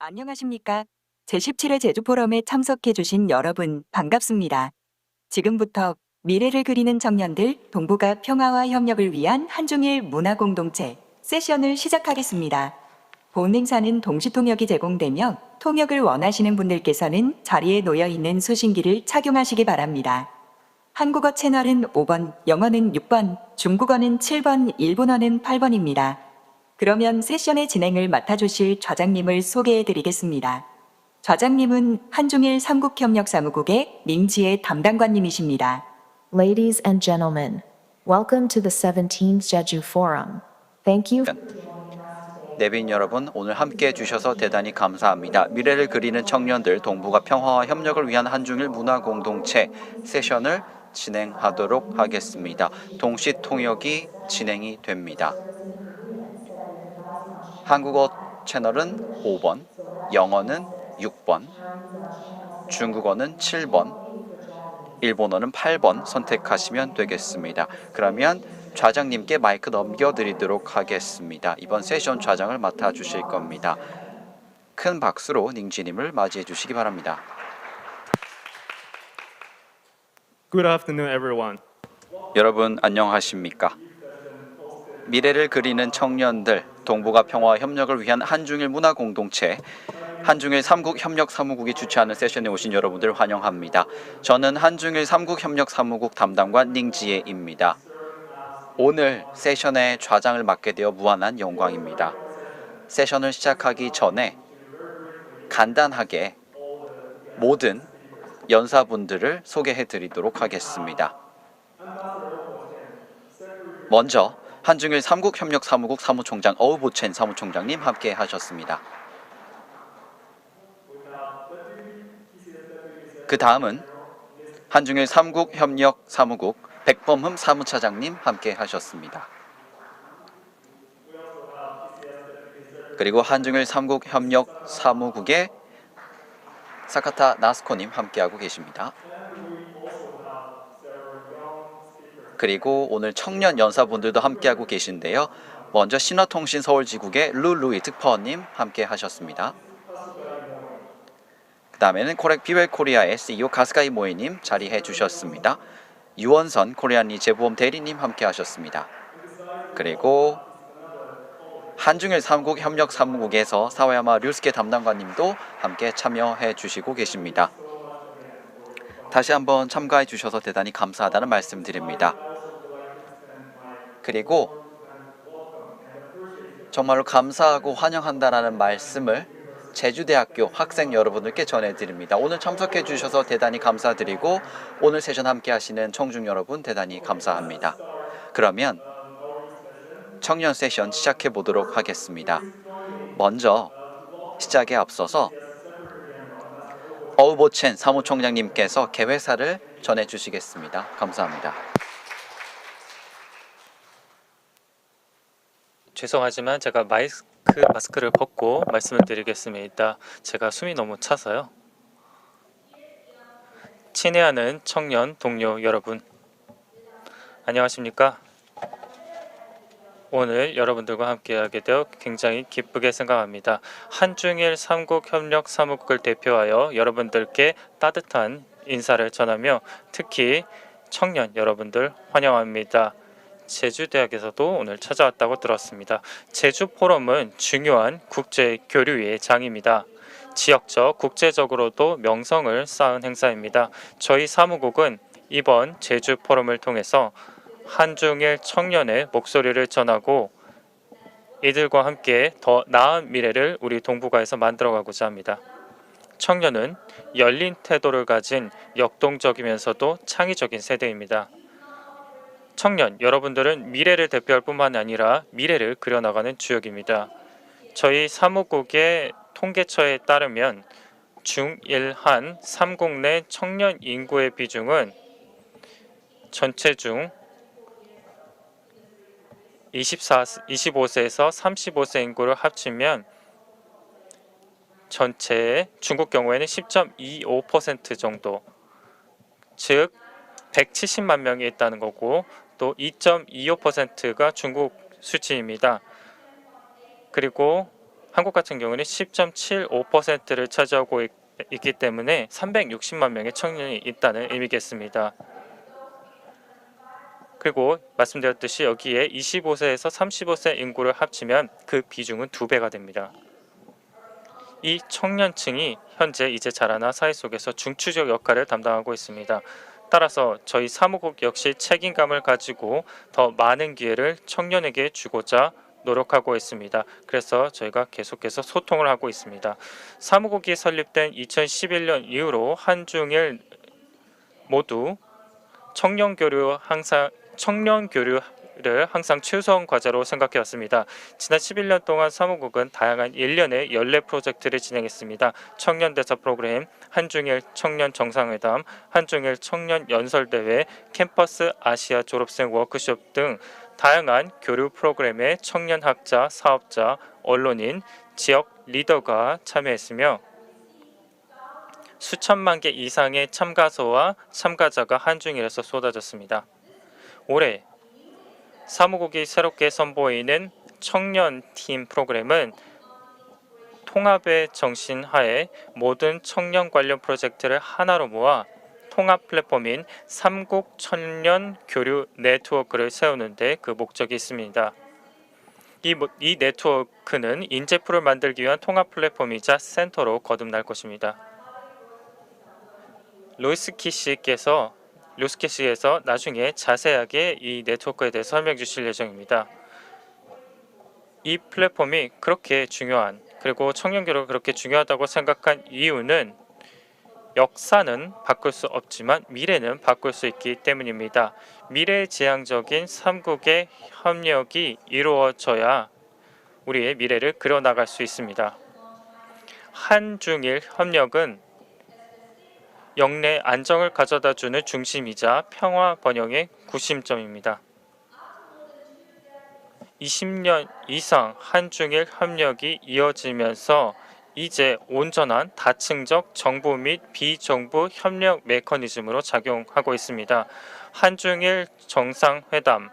안녕하십니까? 제17회 제주포럼에 참석해주신 여러분 반갑습니다. 지금부터 미래를 그리는 청년들 동북아 평화와 협력을 위한 한중일 문화공동체 세션을 시작하겠습니다. 본 행사는 동시통역이 제공되며 통역을 원하시는 분들께서는 자리에 놓여있는 수신기를 착용하시기 바랍니다. 한국어 채널은 5번, 영어는 6번, 중국어는 7번, 일본어는 8번입니다. 그러면 세션의 진행을 맡아주실 좌장님을 소개해드리겠습니다. 좌장님은 한중일 삼국협력사무국의 닝지혜 담당관님이십니다. Ladies and gentlemen, welcome to the 17th Jeju Forum. Thank you. 내빈 여러분, 오늘 함께 해주셔서 대단히 감사합니다. 미래를 그리는 청년들 동북아 평화와 협력을 위한 한중일 문화공동체 세션을 진행하도록 하겠습니다. 동시 통역이 진행이 됩니다. 한국어 채널은 5번, 영어는 6번, 중국어는 7번, 일본어는 8번 선택하시면 되겠습니다. 그러면 좌장님께 마이크 넘겨드리도록 하겠습니다. 이번 세션 좌장을 맡아주실 겁니다. 큰 박수로 닝지님을 맞이해 주시기 바랍니다. Good afternoon, everyone. 여러분 안녕하십니까? 미래를 그리는 청년들 동북아 평화와 협력을 위한 한중일 문화공동체 한중일 삼국협력사무국이 주최하는 세션에 오신 여러분들 환영합니다. 저는 한중일 삼국협력사무국 담당관 닝지혜입니다. 오늘 세션의 좌장을 맡게 되어 무한한 영광입니다. 세션을 시작하기 전에 간단하게 모든 연사분들을 소개해 드리도록 하겠습니다. 먼저 한중일 삼국협력사무국 사무총장 어우보첸 사무총장님 함께 하셨습니다. 그 다음은 한중일 삼국협력사무국 백범흠 사무차장님 함께 하셨습니다. 그리고 한중일 삼국협력사무국의 사카타 나스코님 함께하고 계십니다. 그리고 오늘 청년 연사분들도 함께하고 계신데요. 먼저 신화통신 서울지국의 룰루이 특파원님 함께 하셨습니다. 그 다음에는 코렉 비웰 코리아의 CEO 가스가이 모이님 자리해 주셨습니다. 유원선 코리안리 재보험 대리님 함께 하셨습니다. 그리고 한중일 삼국협력사무국에서 사와야마 류스케 담당관님도 함께 참여해 주시고 계십니다. 다시 한번 참가해 주셔서 대단히 감사하다는 말씀 드립니다. 그리고 정말로 감사하고 환영한다라는 말씀을 제주대학교 학생 여러분들께 전해드립니다. 오늘 참석해 주셔서 대단히 감사드리고 오늘 세션 함께 하시는 청중 여러분 대단히 감사합니다. 그러면 청년 세션 시작해 보도록 하겠습니다. 먼저 시작에 앞서서 어우보첸 사무총장님께서 개회사를 전해 주시겠습니다. 감사합니다. 죄송하지만 제가 마스크를 벗고 말씀을 드리겠습니다. 제가 숨이 너무 차서요. 친애하는 청년 동료 여러분, 안녕하십니까? 오늘 여러분들과 함께하게 되어 굉장히 기쁘게 생각합니다. 한중일 삼국협력사무국을 대표하여 여러분들께 따뜻한 인사를 전하며 특히 청년 여러분들 환영합니다. 제주대학에서도 오늘 찾아왔다고 들었습니다. 제주포럼은 중요한 국제교류의 장입니다. 지역적, 국제적으로도 명성을 쌓은 행사입니다. 저희 사무국은 이번 제주포럼을 통해서 한중일 청년의 목소리를 전하고 이들과 함께 더 나은 미래를 우리 동북아에서 만들어가고자 합니다. 청년은 열린 태도를 가진 역동적이면서도 창의적인 세대입니다. 청년 여러분들은 미래를 대표할 뿐만 아니라 미래를 그려나가는 주역입니다. 저희 사무국의 통계처에 따르면 중일한 3국 내 청년 인구의 비중은 전체 중 25세에서 35세 인구를 합치면 전체의 중국 경우에는 10.25% 정도, 즉 170만 명이 있다는 거고 또 2.25%가 중국 수치입니다. 그리고 한국 같은 경우는 10.75%를 차지하고 있기 때문에 360만 명의 청년이 있다는 의미겠습니다. 그리고 말씀드렸듯이 여기에 25세에서 35세 인구를 합치면 그 비중은 2배가 됩니다. 이 청년층이 현재 이제 자라나 사회 속에서 중추적 역할을 담당하고 있습니다. 따라서 저희 사무국 역시 책임감을 가지고 더 많은 기회를 청년에게 주고자 노력하고 있습니다. 그래서 저희가 계속해서 소통을 하고 있습니다. 사무국이 설립된 2011년 이후로 한중일 모두 청년 교류를 항상 최우선 과제로 생각해 왔습니다. 지난 11년 동안 사무국은 다양한 일련의 연례 프로젝트를 진행했습니다. 청년 대사 프로그램, 한중일 청년 정상회담, 한중일 청년 연설대회, 캠퍼스 아시아 졸업생 워크숍 등 다양한 교류 프로그램에 청년 학자, 사업자, 언론인, 지역 리더가 참여했으며 수천만 개 이상의 참가서와 참가자가 한중일에서 쏟아졌습니다. 올해 사무국이 새롭게 선보이는 청년팀 프로그램은 통합의 정신 하에 모든 청년 관련 프로젝트를 하나로 모아 통합 플랫폼인 삼국 청년 교류 네트워크를 세우는 데 그 목적이 있습니다. 이 네트워크는 인재풀을 만들기 위한 통합 플랫폼이자 센터로 거듭날 것입니다. 로이스키 씨께서 나중에 자세하게 이 네트워크에 대해 설명해 주실 예정입니다. 이 플랫폼이 그렇게 중요한, 그리고 청년 교류가 그렇게 중요하다고 생각한 이유는 역사는 바꿀 수 없지만 미래는 바꿀 수 있기 때문입니다. 미래지향적인 삼국의 협력이 이루어져야 우리의 미래를 그려나갈 수 있습니다. 한중일 협력은 영내 안정을 가져다주는 중심이자 평화 번영의 구심점입니다. 20년 이상 한중일 협력이 이어지면서 이제 온전한 다층적 정부 및 비정부 협력 메커니즘으로 작용하고 있습니다. 한중일 정상회담,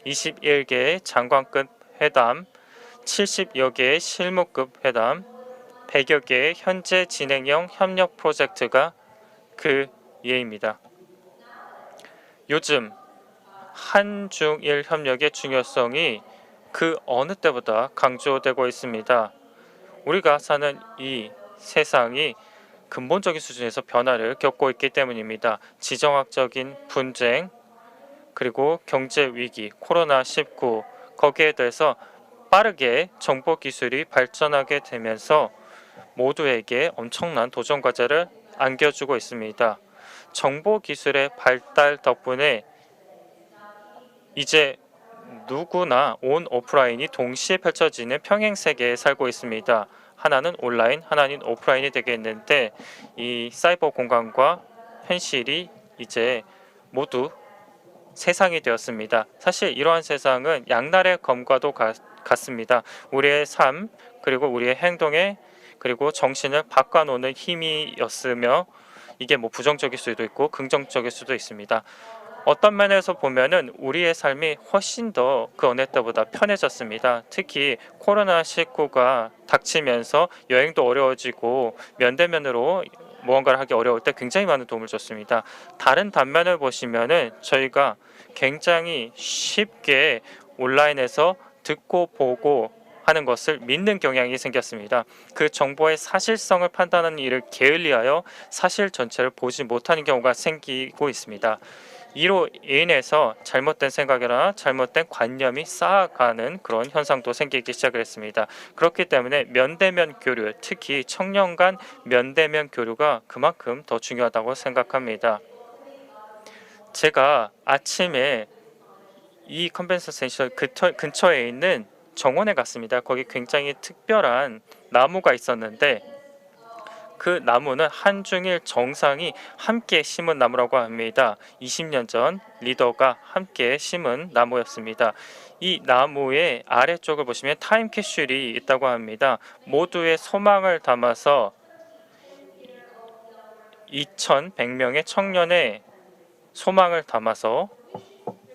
21개의 장관급 회담, 70여 개의 실무급 회담, 100여 개의 현재 진행형 협력 프로젝트가 그 예입니다. 요즘 한중일 협력의 중요성이 그 어느 때보다 강조되고 있습니다. 우리가 사는 이 세상이 근본적인 수준에서 변화를 겪고 있기 때문입니다. 지정학적인 분쟁, 그리고 경제 위기, 코로나19 거기에 대해서 빠르게 정보 기술이 발전하게 되면서 모두에게 엄청난 도전 과제를 안겨주고 있습니다. 정보 기술의 발달 덕분에 이제 누구나 온 오프라인이 동시에 펼쳐지는 평행 세계에 살고 있습니다. 하나는 온라인, 하나는 오프라인이 되겠는데 이 사이버 공간과 현실이 이제 모두 세상이 되었습니다. 사실 이러한 세상은 양날의 검과도 같습니다. 우리의 삶, 그리고 우리의 행동에 그리고 정신을 바꿔놓는 힘이었으며 이게 부정적일 수도 있고 긍정적일 수도 있습니다. 어떤 면에서 보면은 우리의 삶이 훨씬 더 그 어느 때보다 편해졌습니다. 특히 코로나19가 닥치면서 여행도 어려워지고 면대면으로 무언가를 하기 어려울 때 굉장히 많은 도움을 줬습니다. 다른 단면을 보시면은 저희가 굉장히 쉽게 온라인에서 듣고 보고 하는 것을 믿는 경향이 생겼습니다. 그 정보의 사실성을 판단하는 일을 게을리하여 사실 전체를 보지 못하는 경우가 생기고 있습니다. 이로 인해서 잘못된 생각이나 잘못된 관념이 쌓아가는 그런 현상도 생기기 시작을 했습니다. 그렇기 때문에 면대면 교류, 특히 청년 간 면대면 교류가 그만큼 더 중요하다고 생각합니다. 제가 아침에 이 컨벤션 센터 근처에 있는 정원에 갔습니다. 거기 굉장히 특별한 나무가 있었는데 그 나무는 한중일 정상이 함께 심은 나무라고 합니다. 20년 전 리더가 함께 심은 나무였습니다. 이 나무의 아래쪽을 보시면 타임캡슐이 있다고 합니다. 모두의 소망을 담아서 2100명의 청년의 소망을 담아서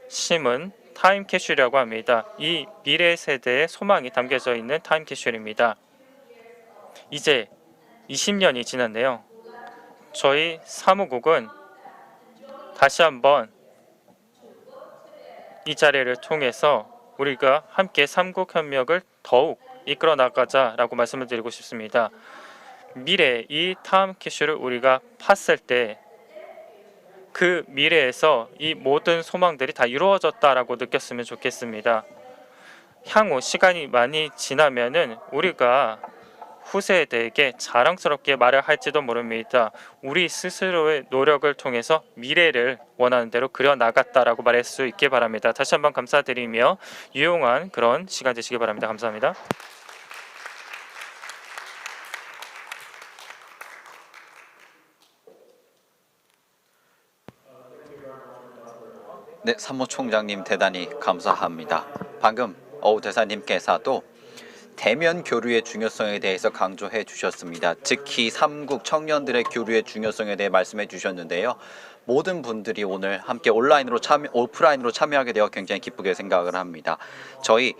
심은 타임캡슐이라고 합니다. 이 미래 세대의 소망이 담겨져 있는 타임캡슐입니다. 이제 20년이 지났네요. 저희 사무국은 다시 한번 이 자리를 통해서 우리가 함께 삼국협력을 더욱 이끌어 나가자라고 말씀을 드리고 싶습니다. 미래 이 타임 캐슈를 우리가 팠을 때 그 미래에서 이 모든 소망들이 다 이루어졌다라고 느꼈으면 좋겠습니다. 향후 시간이 많이 지나면은 우리가 후세대에게 자랑스럽게 말을 할지도 모릅니다. 우리 스스로의 노력을 통해서 미래를 원하는 대로 그려 나갔다라고 말할 수 있게 바랍니다. 다시 한번 감사드리며 유용한 그런 시간 되시기 바랍니다. 감사합니다. 네, 사무총장님 대단히 감사합니다. 방금 어우 대사님께서도 대면 교류의 중요성에 대해서 강조해 주셨습니다. 특히 삼국 청년들의 교류의 중요성에 대해 말씀해 주셨는데요. 모든 분들이 오늘 함께 오프라인으로 참여하게 되어 굉장히 기쁘게 생각을 합니다. 저희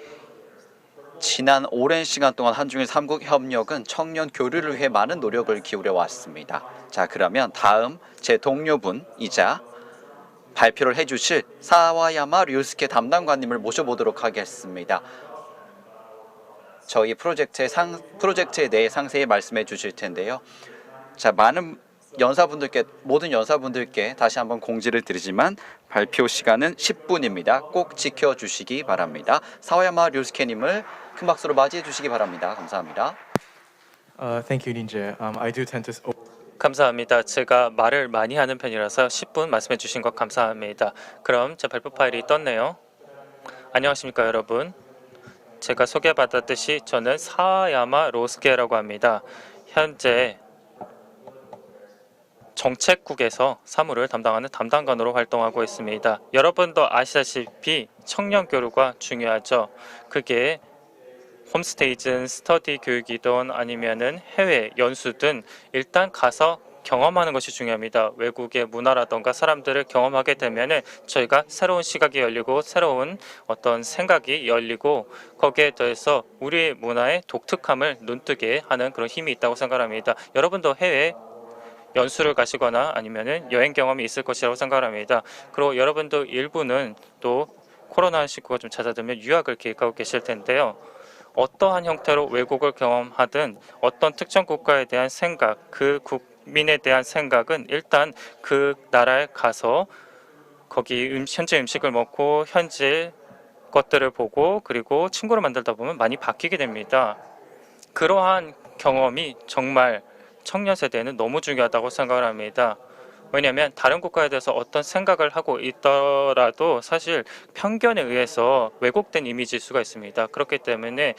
지난 오랜 시간 동안 한중일 삼국협력은 청년 교류를 위해 많은 노력을 기울여 왔습니다. 자, 그러면 다음 제 동료분이자 발표를 해주실 사와야마 류스케 담당관님을 모셔보도록 하겠습니다. 저희 프로젝트에 대해 상세히 말씀해 주실 텐데요. 자, 모든 연사분들께 다시 한번 공지를 드리지만 발표 시간은 10분입니다. 꼭 지켜주시기 바랍니다. 사와야마 류스케님을 큰 박수로 맞이해 주시기 바랍니다. 감사합니다. Thank you, Ninja. I do tend to. 감사합니다. 제가 말을 많이 하는 편이라서 10분 말씀해 주신 것 감사합니다. 그럼 제 발표 파일이 떴네요. 안녕하십니까 여러분. 제가 소개받았듯이 저는 사야마 로스케라고 합니다. 현재 정책국에서 사무를 담당하는 담당관으로 활동하고 있습니다. 여러분도 아시다시피 청년 교류가 중요하죠. 그게 홈스테이든 스터디 교육이든 아니면은 해외 연수든 일단 가서 경험하는 것이 중요합니다. 외국의 문화라던가 사람들을 경험하게 되면은 저희가 새로운 시각이 열리고 새로운 어떤 생각이 열리고 거기에 더해서 우리의 문화의 독특함을 눈뜨게 하는 그런 힘이 있다고 생각합니다. 여러분도 해외 연수를 가시거나 아니면은 여행 경험이 있을 것이라고 생각합니다. 그리고 여러분도 일부는 또 코로나19가 좀 잦아들면 유학을 계획하고 계실 텐데요. 어떠한 형태로 외국을 경험하든 어떤 특정 국가에 대한 생각, 그 국민에 대한 생각은 일단 그 나라에 가서 거기 현지 음식을 먹고 현지 것들을 보고 그리고 친구를 만들다 보면 많이 바뀌게 됩니다. 그러한 경험이 정말 청년 세대에는 너무 중요하다고 생각을 합니다. 왜냐하면 다른 국가에 대해서 어떤 생각을 하고 있더라도 사실 편견에 의해서 왜곡된 이미지일 수가 있습니다. 그렇기 때문에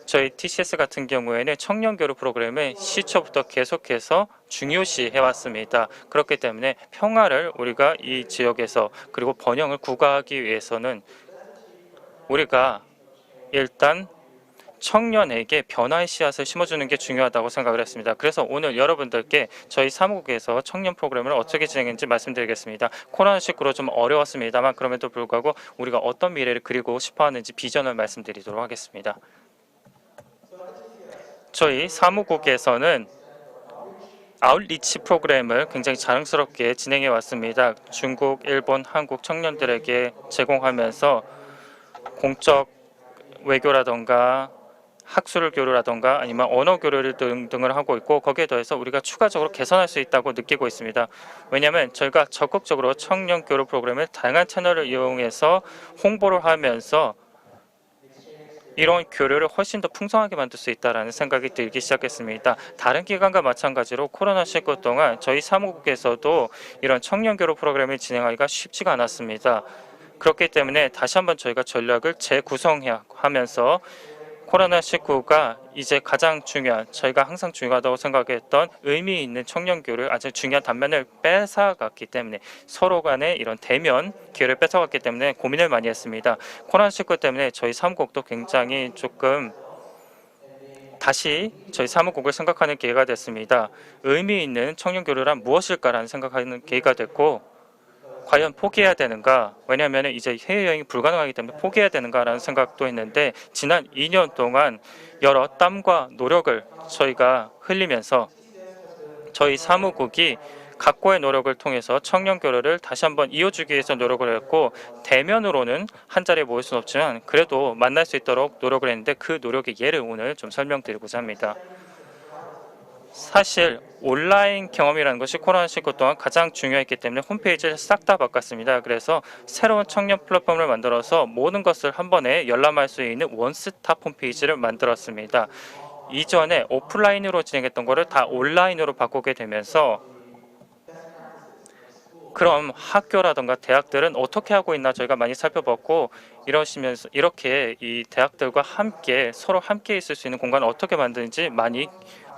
저희 TCS 같은 경우에는 청년 교류 프로그램을 시초부터 계속해서 중요시 해왔습니다. 그렇기 때문에 평화를 우리가 이 지역에서 그리고 번영을 구가하기 위해서는 우리가 일단 청년에게 변화의 씨앗을 심어주는 게 중요하다고 생각을 했습니다. 그래서 오늘 여러분들께 저희 사무국에서 청년 프로그램을 어떻게 진행했는지 말씀드리겠습니다. 코로나19로 좀 어려웠습니다만 그럼에도 불구하고 우리가 어떤 미래를 그리고 싶어하는지 비전을 말씀드리도록 하겠습니다. 저희 사무국에서는 아웃리치 프로그램을 굉장히 자랑스럽게 진행해 왔습니다. 중국, 일본, 한국 청년들에게 제공하면서 공적 외교라던가 학술 교류라던가 아니면 언어 교류를 등등을 하고 있고 거기에 더해서 우리가 추가적으로 개선할 수 있다고 느끼고 있습니다. 왜냐하면 저희가 적극적으로 청년 교류 프로그램을 다양한 채널을 이용해서 홍보를 하면서 이런 교류를 훨씬 더 풍성하게 만들 수 있다는 생각이 들기 시작했습니다. 다른 기관과 마찬가지로 코로나19 동안 저희 사무국에서도 이런 청년 교류 프로그램을 진행하기가 쉽지가 않았습니다. 그렇기 때문에 다시 한번 저희가 전략을 재구성하면서 코로나19가 이제 가장 중요한 저희가 항상 중요하다고 생각했던 의미 있는 청년교류 아주 중요한 단면을 뺏어갔기 때문에 서로 간의 이런 대면 기회를 뺏어갔기 때문에 고민을 많이 했습니다. 코로나19 때문에 저희 사무국도 굉장히 조금 다시 저희 사무국을 생각하는 기회가 됐습니다. 의미 있는 청년교류란 무엇일까라는 생각하는 기회가 됐고 과연 포기해야 되는가? 왜냐하면 이제 해외여행이 불가능하기 때문에 포기해야 되는가라는 생각도 했는데 지난 2년 동안 여러 땀과 노력을 저희가 흘리면서 저희 사무국이 각고의 노력을 통해서 청년 교류를 다시 한번 이어주기 위해서 노력을 했고 대면으로는 한 자리에 모일 수는 없지만 그래도 만날 수 있도록 노력을 했는데 그 노력의 예를 오늘 좀 설명드리고자 합니다. 사실 온라인 경험이라는 것이 코로나19 동안 가장 중요했기 때문에 홈페이지를 싹 다 바꿨습니다. 그래서 새로운 청년 플랫폼을 만들어서 모든 것을 한 번에 열람할 수 있는 원스톱 홈페이지를 만들었습니다. 이전에 오프라인으로 진행했던 거를 다 온라인으로 바꾸게 되면서 그럼 학교라든가 대학들은 어떻게 하고 있나 저희가 많이 살펴봤고 이러시면서 이렇게 이 대학들과 함께 서로 함께 있을 수 있는 공간을 어떻게 만드는지 많이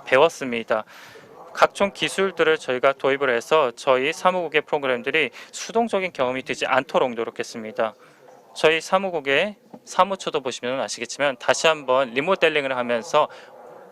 배웠습니다. 각종 기술들을 저희가 도입을 해서 저희 사무국의 프로그램들이 수동적인 경험이 되지 않도록 노력했습니다. 저희 사무국의 사무처도 보시면 아시겠지만 다시 한번 리모델링을 하면서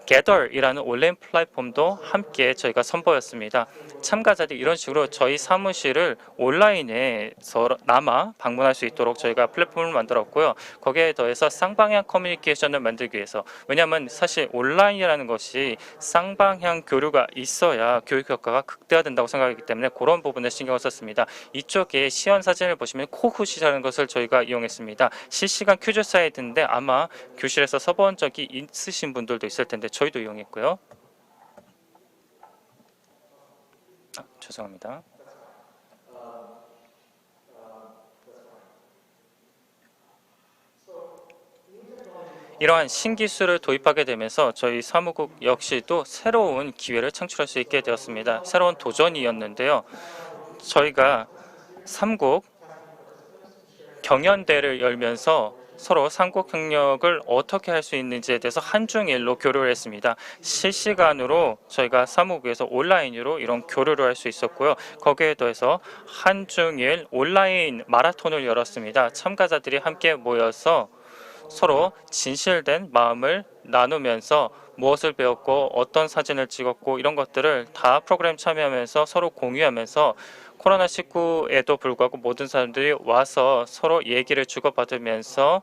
Gather이라는 온라인 플랫폼도 함께 저희가 선보였습니다. 참가자들이 이런 식으로 저희 사무실을 온라인에서 남아 방문할 수 있도록 저희가 플랫폼을 만들었고요. 거기에 더해서 쌍방향 커뮤니케이션을 만들기 위해서 왜냐하면 사실 온라인이라는 것이 쌍방향 교류가 있어야 교육 효과가 극대화된다고 생각하기 때문에 그런 부분에 신경을 썼습니다. 이쪽에 시연 사진을 보시면 코굿이라는 것을 저희가 이용했습니다. 실시간 퀴즈 사이트인데 아마 교실에서 써본 적이 있으신 분들도 있을 텐데 저희도 이용했고요. 죄송합니다. 이러한 신기술을 도입하게 되면서 저희 사무국 역시도 새로운 기회를 창출할 수 있게 되었습니다. 새로운 도전이었는데요. 저희가 3국 경연대를 열면서 서로 삼국 협력을 어떻게 할 수 있는지에 대해서 한중일로 교류를 했습니다. 실시간으로 저희가 사무국에서 온라인으로 이런 교류를 할 수 있었고요. 거기에 더해서 한중일 온라인 마라톤을 열었습니다. 참가자들이 함께 모여서 서로 진실된 마음을 나누면서 무엇을 배웠고 어떤 사진을 찍었고 이런 것들을 다 프로그램 참여하면서 서로 공유하면서 코로나19에도 불구하고 모든 사람들이 와서 서로 얘기를 주고받으면서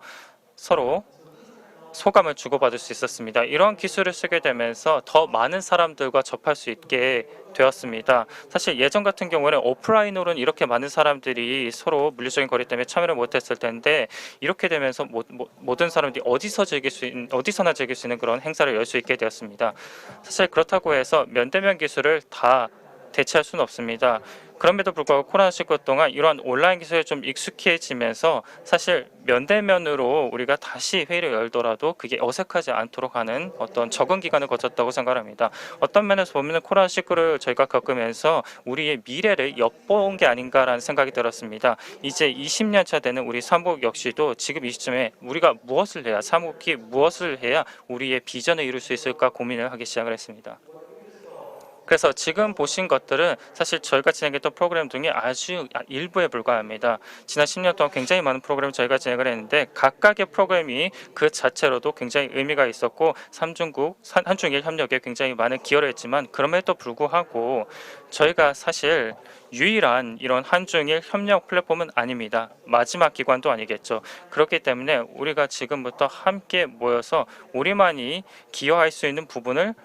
서로 소감을 주고받을 수 있었습니다. 이런 기술을 쓰게 되면서 더 많은 사람들과 접할 수 있게 되었습니다. 사실 예전 같은 경우는 오프라인으로는 이렇게 많은 사람들이 서로 물리적인 거리 때문에 참여를 못했을 텐데 이렇게 되면서 모든 사람들이 어디서나 즐길 수 있는 그런 행사를 열 수 있게 되었습니다. 사실 그렇다고 해서 면대면 기술을 다 대체할 수는 없습니다. 그럼에도 불구하고 코로나19 동안 이러한 온라인 기술에 좀 익숙해지면서 사실 면대면으로 우리가 다시 회의를 열더라도 그게 어색하지 않도록 하는 어떤 적응 기간을 거쳤다고 생각합니다. 어떤 면에서 보면 코로나19를 저희가 겪으면서 우리의 미래를 엿본 게 아닌가라는 생각이 들었습니다. 이제 20년 차 되는 우리 사무국 역시도 지금 이 시점에 우리가 무엇을 해야 사무국이 무엇을 해야 우리의 비전을 이룰 수 있을까 고민을 하기 시작을 했습니다. 그래서 지금 보신 것들은 사실 저희가 진행했던 프로그램 중에 아주 일부에 불과합니다. 지난 10년 동안 굉장히 많은 프로그램을 저희가 진행을 했는데 각각의 프로그램이 그 자체로도 굉장히 의미가 있었고 한중일 협력에 굉장히 많은 기여를 했지만 그럼에도 불구하고 저희가 사실 유일한 이런 한중일 협력 플랫폼은 아닙니다. 마지막 기관도 아니겠죠. 그렇기 때문에 우리가 지금부터 함께 모여서 우리만이 기여할 수 있는 부분을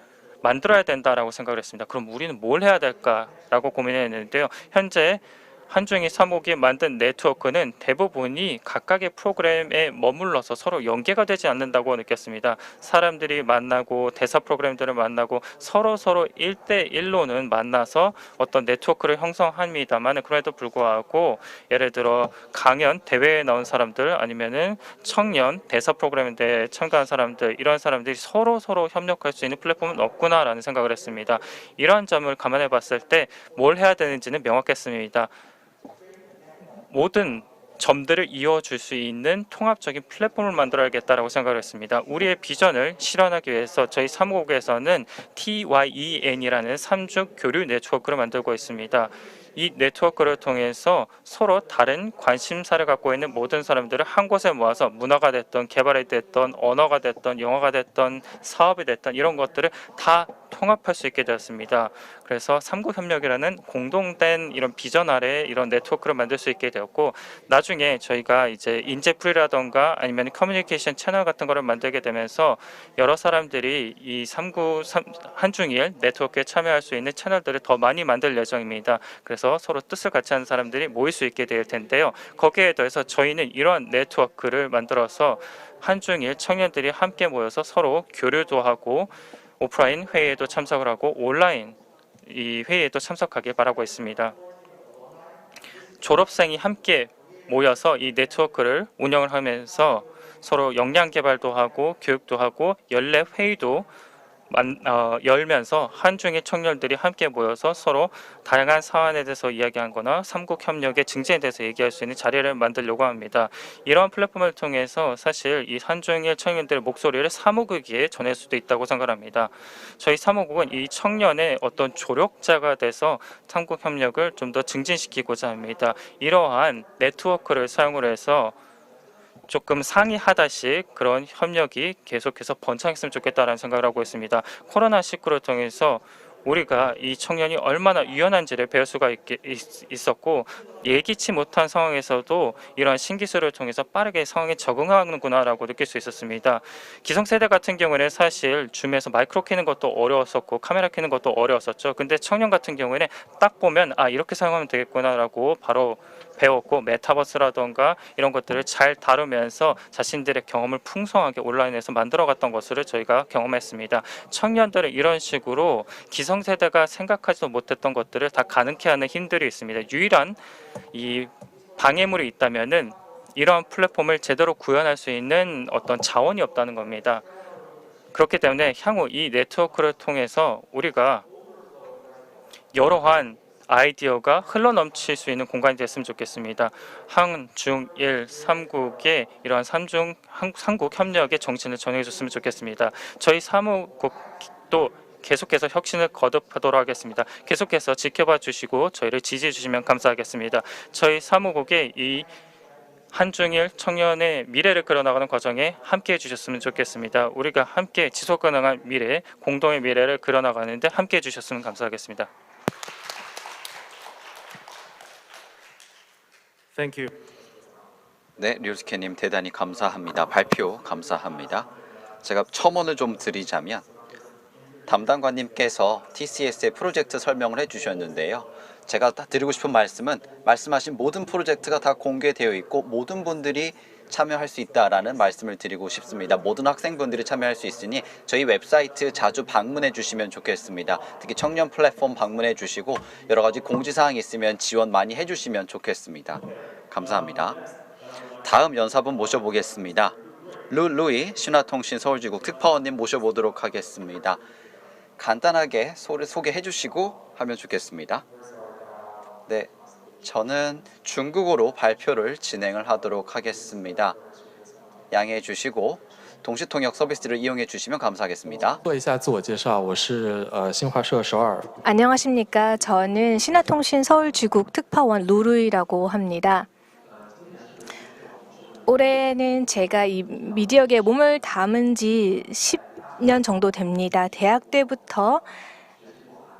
만들어야 된다라고 생각을 했습니다. 그럼 우리는 뭘 해야 될까라고 고민했는데요. 현재 한중일 사무국이 만든 네트워크는 대부분이 각각의 프로그램에 머물러서 서로 연계가 되지 않는다고 느꼈습니다. 사람들이 만나고 대사 프로그램들을 만나고 서로 1대1로는 만나서 어떤 네트워크를 형성합니다만 그럼에도 불구하고 예를 들어 강연 대회에 나온 사람들 아니면은 청년 대사 프로그램에 대해 참가한 사람들 이런 사람들이 서로 협력할 수 있는 플랫폼은 없구나라는 생각을 했습니다. 이러한 점을 감안해 봤을 때 뭘 해야 되는지는 명확했습니다. 모든 점들을 이어줄 수 있는 통합적인 플랫폼을 만들어야겠다라고 생각을 했습니다. 우리의 비전을 실현하기 위해서 저희 사무국에서는 TYEN이라는 3중 교류 네트워크를 만들고 있습니다. 이 네트워크를 통해서 서로 다른 관심사를 갖고 있는 모든 사람들을 한 곳에 모아서 문화가 됐던 개발이 됐던 언어가 됐던 영어가 됐던 사업이 됐던 이런 것들을 다 통합할 수 있게 되었습니다. 그래서 삼국협력이라는 공동된 이런 비전 아래 이런 네트워크를 만들 수 있게 되었고, 나중에 저희가 이제 인재풀이라던가 아니면 커뮤니케이션 채널 같은 거를 만들게 되면서 여러 사람들이 이 한중일 네트워크에 참여할 수 있는 채널들을 더 많이 만들 예정입니다. 그래서 서로 뜻을 같이 하는 사람들이 모일 수 있게 될 텐데요. 거기에 더해서 저희는 이런 네트워크를 만들어서 한중일 청년들이 함께 모여서 서로 교류도 하고 오프라인 회의에도 참석을 하고 온라인 이 회의에도 참석하길 바라고 있습니다. 졸업생이 함께 모여서 이 네트워크를 운영을 하면서 서로 역량 개발도 하고 교육도 하고 연례 회의도 열면서 한중일 청년들이 함께 모여서 서로 다양한 사안에 대해서 이야기하거나 삼국협력의 증진에 대해서 얘기할 수 있는 자리를 만들려고 합니다. 이러한 플랫폼을 통해서 사실 이 한중일 청년들의 목소리를 사무국에 전할 수도 있다고 생각합니다. 저희 사무국은 이 청년의 어떤 조력자가 돼서 삼국협력을 좀 더 증진시키고자 합니다. 이러한 네트워크를 사용을 해서 조금 상이하다씩 그런 협력이 계속해서 번창했으면 좋겠다라는 생각을 하고 있습니다. 코로나19를 통해서 우리가 이 청년이 얼마나 유연한지를 배울 수가 있었고, 예기치 못한 상황에서도 이러한 신기술을 통해서 빠르게 상황에 적응하는구나라고 느낄 수 있었습니다. 기성세대 같은 경우에는 사실 줌에서 마이크로 켜는 것도 어려웠었고 카메라 켜는 것도 어려웠었죠. 근데 청년 같은 경우에는 딱 보면 이렇게 사용하면 되겠구나라고 바로 배웠고, 메타버스라던가 이런 것들을 잘 다루면서 자신들의 경험을 풍성하게 온라인에서 만들어갔던 것을 저희가 경험했습니다. 청년들은 이런 식으로 기성세대가 생각하지도 못했던 것들을 다 가능케 하는 힘들이 있습니다. 유일한 이 방해물이 있다면은 이러한 플랫폼을 제대로 구현할 수 있는 어떤 자원이 없다는 겁니다. 그렇기 때문에 향후 이 네트워크를 통해서 우리가 여러한 아이디어가 흘러넘칠 수 있는 공간이 됐으면 좋겠습니다. 한중일 삼국의 이러한 삼국 협력의 정신을 전해줬으면 좋겠습니다. 저희 사무국도 계속해서 혁신을 거듭하도록 하겠습니다. 계속해서 지켜봐 주시고 저희를 지지해 주시면 감사하겠습니다. 저희 사무국의 이 한중일 청년의 미래를 그려나가는 과정에 함께해 주셨으면 좋겠습니다. 우리가 함께 지속 가능한 미래, 공동의 미래를 그려나가는데 함께해 주셨으면 감사하겠습니다. Thank you. 네, 류스케님 대단히 감사합니다. 발표 감사합니다. 제가 첨언을 좀 드리자면, 담당관님께서 TCS의 프로젝트 설명을 해주셨는데요. 제가 드리고 싶은 말씀은 말씀하신 모든 프로젝트가 다 공개되어 있고 모든 분들이 참여할 수 있다라는 말씀을 드리고 싶습니다. 모든 학생분들이 참여할 수 있으니 저희 웹사이트 자주 방문해 주시면 좋겠습니다. 특히 청년 플랫폼 방문해 주시고 여러 가지 공지사항 있으면 지원 많이 해주시면 좋겠습니다. 감사합니다. 다음 연사분 모셔보겠습니다. 루이 신화통신 서울지국 특파원님 모셔보도록 하겠습니다. 간단하게 소개해 주시고 하면 좋겠습니다. 네, 저는 중국어로 발표를 진행을 하도록 하겠습니다. 양해해 주시고 동시통역 서비스를 이용해 주시면 감사하겠습니다. 做一下自我介绍，我是新华社首尔 안녕하십니까. 저는 신화통신 서울지국 특파원 루루이라고 합니다. 올해는 제가 이 미디어계에 몸을 담은 지 10년 정도 됩니다. 대학 때부터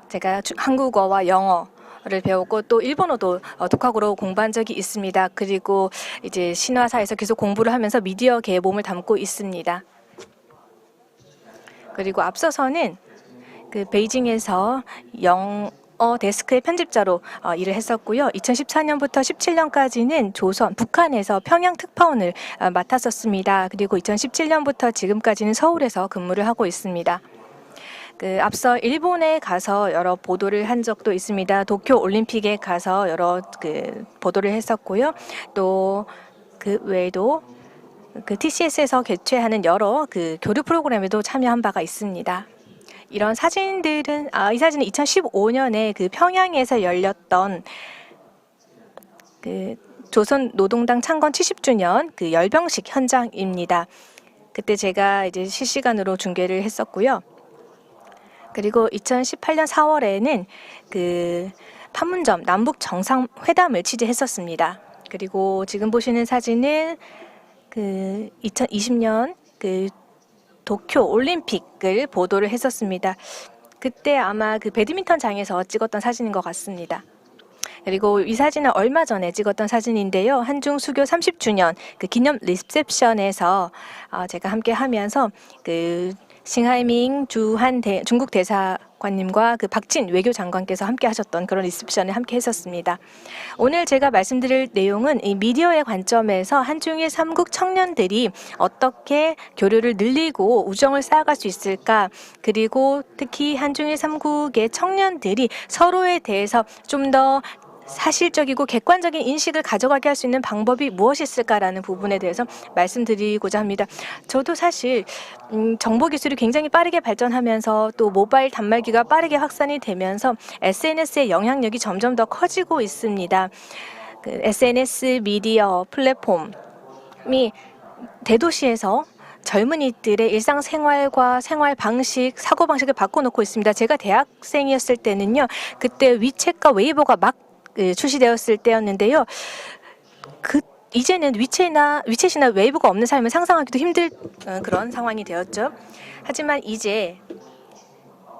제가 한국어와 영어를 배웠고 또 일본어도 독학으로 공부한 적이 있습니다. 그리고 이제 신화사에서 계속 공부를 하면서 미디어계에 몸을 담고 있습니다. 그리고 앞서서는 그 베이징에서 영어 데스크의 편집자로 일을 했었고요. 2014년부터 17년까지는 북한에서 평양 특파원을 맡았었습니다. 그리고 2017년부터 지금까지는 서울에서 근무를 하고 있습니다. 앞서 일본에 가서 여러 보도를 한 적도 있습니다. 도쿄 올림픽에 가서 여러 보도를 했었고요. 또 그 외에도 TCS에서 개최하는 여러 교류 프로그램에도 참여한 바가 있습니다. 이런 사진들은 이 사진은 2015년에 평양에서 열렸던 조선 노동당 창건 70주년 열병식 현장입니다. 그때 제가 이제 실시간으로 중계를 했었고요. 그리고 2018년 4월에는 판문점 남북 정상회담을 취재했었습니다. 그리고 지금 보시는 사진은 2020년 도쿄 올림픽을 보도를 했었습니다. 그때 아마 그 배드민턴장에서 찍었던 사진인 것 같습니다. 그리고 이 사진은 얼마 전에 찍었던 사진인데요. 한중 수교 30주년 그 기념 리셉션에서 제가 함께 하면서 그 싱하이밍 중국 대사관님과 그 박진 외교장관께서 함께 하셨던 그런 리셉션에 함께 했었습니다. 오늘 제가 말씀드릴 내용은 이 미디어의 관점에서 한중일 3국 청년들이 어떻게 교류를 늘리고 우정을 쌓아갈 수 있을까, 그리고 특히 한중일 3국의 청년들이 서로에 대해서 좀 더 사실적이고 객관적인 인식을 가져가게 할 수 있는 방법이 무엇이 있을까라는 부분에 대해서 말씀드리고자 합니다. 저도 사실 정보 기술이 굉장히 빠르게 발전하면서 또 모바일 단말기가 빠르게 확산이 되면서 SNS의 영향력이 점점 더 커지고 있습니다. 그 SNS 미디어 플랫폼이 대도시에서 젊은이들의 일상생활과 생활 방식, 사고 방식을 바꿔놓고 있습니다. 제가 대학생이었을 때는요, 그때 위챗과 웨이보가 막 출시되었을 때였는데요. 이제는 위챗이나 웨이브가 없는 삶을 상상하기도 힘들 그런 상황이 되었죠. 하지만 이제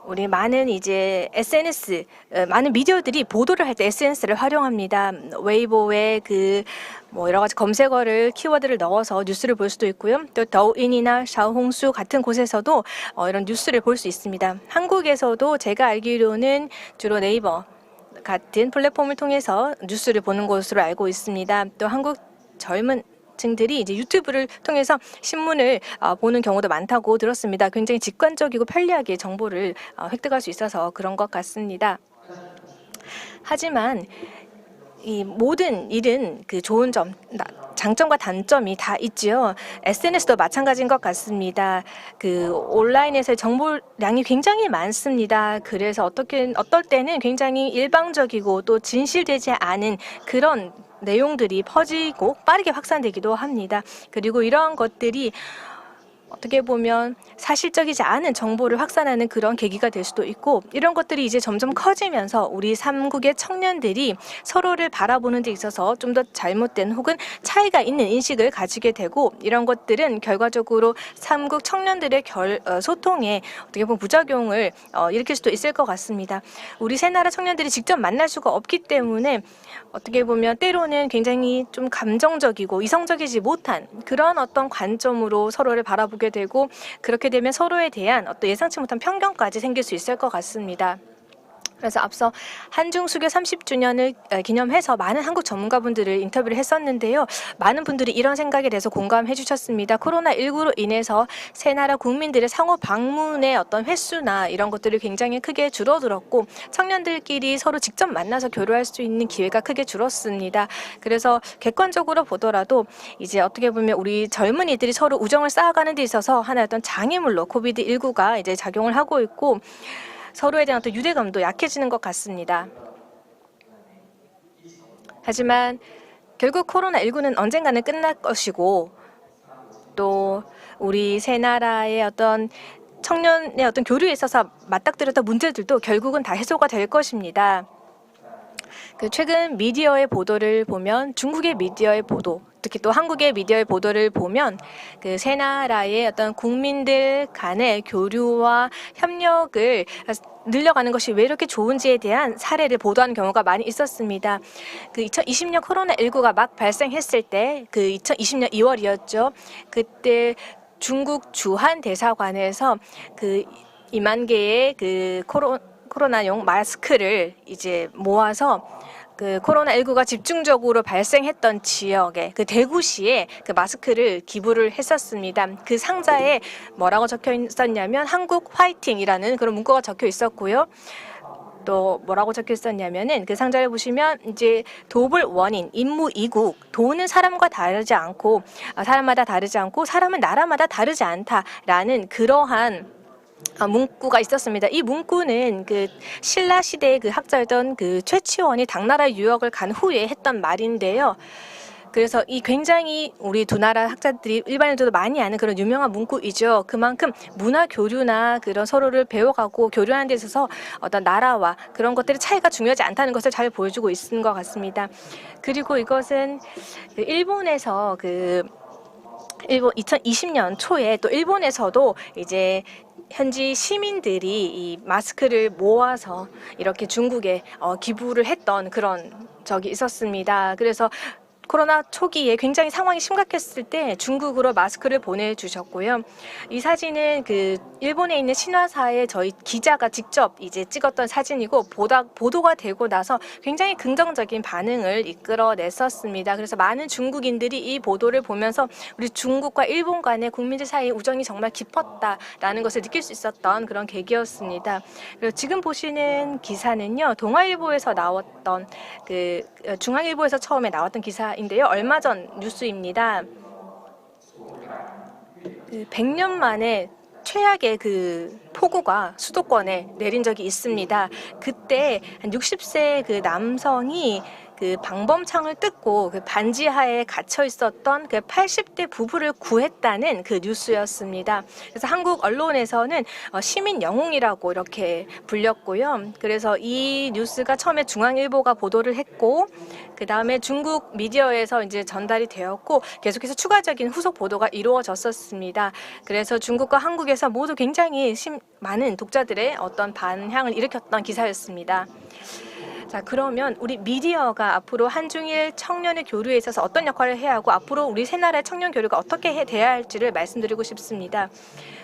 우리 많은 이제 SNS, 많은 미디어들이 보도를 할 때 SNS를 활용합니다. 웨이보에 여러 가지 검색어를 키워드를 넣어서 뉴스를 볼 수도 있고요. 또 더우인이나 샤오홍수 같은 곳에서도 이런 뉴스를 볼 수 있습니다. 한국에서도 제가 알기로는 주로 네이버 같은 플랫폼을 통해서 뉴스를 보는 것으로 알고 있습니다. 또 한국 젊은 층들이 이제 유튜브를 통해서 신문을 보는 경우도 많다고 들었습니다. 굉장히 직관적이고 편리하게 정보를 획득할 수 있어서 그런 것 같습니다. 하지만 이 모든 일은 그 좋은 점, 장점과 단점이 다 있지요. SNS도 마찬가지인 것 같습니다. 그 온라인에서의 정보량이 굉장히 많습니다. 그래서 어떨 때는 굉장히 일방적이고 또 진실되지 않은 그런 내용들이 퍼지고 빠르게 확산되기도 합니다. 그리고 이러한 것들이 어떻게 보면 사실적이지 않은 정보를 확산하는 그런 계기가 될 수도 있고, 이런 것들이 이제 점점 커지면서 우리 3국의 청년들이 서로를 바라보는 데 있어서 좀 더 잘못된 혹은 차이가 있는 인식을 가지게 되고, 이런 것들은 결과적으로 3국 청년들의 소통에 어떻게 보면 부작용을 일으킬 수도 있을 것 같습니다. 우리 세 나라 청년들이 직접 만날 수가 없기 때문에 어떻게 보면 때로는 굉장히 좀 감정적이고 이성적이지 못한 그런 어떤 관점으로 서로를 바라보게 되고, 그렇게 되면 서로에 대한 어떤 예상치 못한 편견까지 생길 수 있을 것 같습니다. 그래서 앞서 한중 수교 30주년을 기념해서 많은 한국 전문가분들을 인터뷰를 했었는데요. 많은 분들이 이런 생각에 대해서 공감해 주셨습니다. 코로나19로 인해서 세 나라 국민들의 상호 방문의 어떤 횟수나 이런 것들이 굉장히 크게 줄어들었고, 청년들끼리 서로 직접 만나서 교류할 수 있는 기회가 크게 줄었습니다. 그래서 객관적으로 보더라도 이제 어떻게 보면 우리 젊은이들이 서로 우정을 쌓아가는 데 있어서 하나의 어떤 장애물로 코비드19가 이제 작용을 하고 있고, 서로에 대한 어떤 유대감도 약해지는 것 같습니다. 하지만 결국 코로나19는 언젠가는 끝날 것이고, 또 우리 세 나라의 어떤 청년의 어떤 교류에 있어서 맞닥뜨렸던 문제들도 결국은 다 해소가 될 것입니다. 최근 미디어의 보도를 보면, 중국의 미디어의 보도, 특히 또 한국의 미디어의 보도를 보면 그 세 나라의 어떤 국민들 간의 교류와 협력을 늘려가는 것이 왜 이렇게 좋은지에 대한 사례를 보도하는 경우가 많이 있었습니다. 그 2020년 코로나19가 막 발생했을 때, 그 2020년 2월이었죠. 그때 중국 주한 대사관에서 그 2만 개의 그 코로나용 마스크를 이제 모아서 그 코로나19가 집중적으로 발생했던 지역에, 그 대구시에 그 마스크를 기부를 했었습니다. 그 상자에 뭐라고 적혀 있었냐면 한국 화이팅이라는 그런 문구가 적혀 있었고요. 또 뭐라고 적혀 있었냐면은 그 상자를 보시면 이제 도불 원인, 임무 이국, 도는 사람마다 다르지 않고 사람은 나라마다 다르지 않다라는 그러한 문구가 있었습니다. 이 문구는 그 신라 시대의 그 학자였던 그 최치원이 당나라 유역을 간 후에 했던 말인데요. 그래서 이 굉장히 우리 두 나라 학자들이 일반인들도 많이 아는 그런 유명한 문구이죠. 그만큼 문화 교류나 그런 서로를 배워가고 교류하는 데 있어서 어떤 나라와 그런 것들의 차이가 중요하지 않다는 것을 잘 보여주고 있는 것 같습니다. 그리고 이것은 일본에서 2020년 초에 또 일본에서도 이제 현지 시민들이 이 마스크를 모아서 이렇게 중국에 기부를 했던 그런 적이 있었습니다. 그래서 코로나 초기에 굉장히 상황이 심각했을 때 중국으로 마스크를 보내주셨고요. 이 사진은 그 일본에 있는 신화사의 저희 기자가 직접 이제 찍었던 사진이고 보도가 되고 나서 굉장히 긍정적인 반응을 이끌어냈었습니다. 그래서 많은 중국인들이 이 보도를 보면서 우리 중국과 일본 간의 국민들 사이의 우정이 정말 깊었다라는 것을 느낄 수 있었던 그런 계기였습니다. 그리고 지금 보시는 기사는요, 동아일보에서 나왔던 중앙일보에서 처음에 나왔던 기사인데요. 얼마 전 뉴스입니다. 100년 만에 최악의 그 폭우가 수도권에 내린 적이 있습니다. 그때 한 60세 그 남성이 그 방범창을 뜯고 그 반지하에 갇혀 있었던 그 80대 부부를 구했다는 그 뉴스였습니다. 그래서 한국 언론에서는 시민 영웅이라고 이렇게 불렸고요. 그래서 이 뉴스가 처음에 중앙일보가 보도를 했고, 그 다음에 중국 미디어에서 이제 전달이 되었고, 계속해서 추가적인 후속 보도가 이루어졌었습니다. 그래서 중국과 한국에서 모두 굉장히 많은 독자들의 어떤 반향을 일으켰던 기사였습니다. 자, 그러면 우리 미디어가 앞으로 한중일 청년의 교류에 있어서 어떤 역할을 해야 하고 앞으로 우리 세 나라의 청년 교류가 어떻게 돼야 할지를 말씀드리고 싶습니다.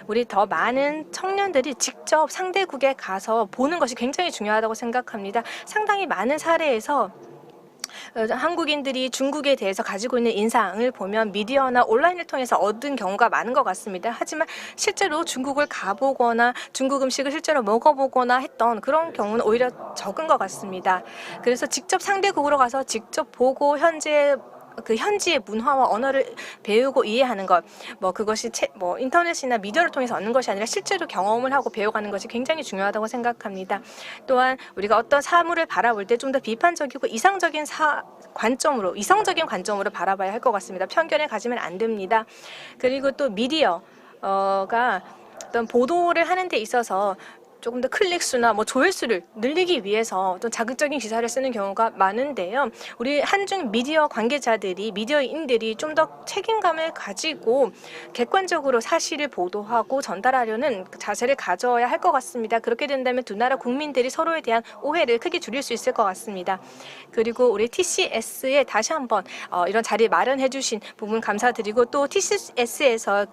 우리 더 많은 청년들이 직접 상대국에 가서 보는 것이 굉장히 중요하다고 생각합니다. 상당히 많은 사례에서 한국인들이 중국에 대해서 가지고 있는 인상을 보면 미디어나 온라인을 통해서 얻은 경우가 많은 것 같습니다. 하지만 실제로 중국을 가보거나 중국 음식을 실제로 먹어보거나 했던 그런 경우는 오히려 적은 것 같습니다. 그래서 직접 상대국으로 가서 직접 보고 현지의 문화와 언어를 배우고 이해하는 것, 그것이 인터넷이나 미디어를 통해서 얻는 것이 아니라 실제로 경험을 하고 배워가는 것이 굉장히 중요하다고 생각합니다. 또한 우리가 어떤 사물을 바라볼 때 좀 더 비판적이고 이성적인 관점으로 바라봐야 할 것 같습니다. 편견을 가지면 안 됩니다. 그리고 또 미디어가 어떤 보도를 하는 데 있어서 조금 더 클릭수나 조회수를 늘리기 위해서 어떤 자극적인 기사를 쓰는 경우가 많은데요. 우리 한중 미디어 관계자들이, 미디어인들이 좀 더 책임감을 가지고 객관적으로 사실을 보도하고 전달하려는 자세를 가져야 할 것 같습니다. 그렇게 된다면 두 나라 국민들이 서로에 대한 오해를 크게 줄일 수 있을 것 같습니다. 그리고 우리 TCS에 다시 한번 이런 자리 마련해 주신 부분 감사드리고, 또 TCS에서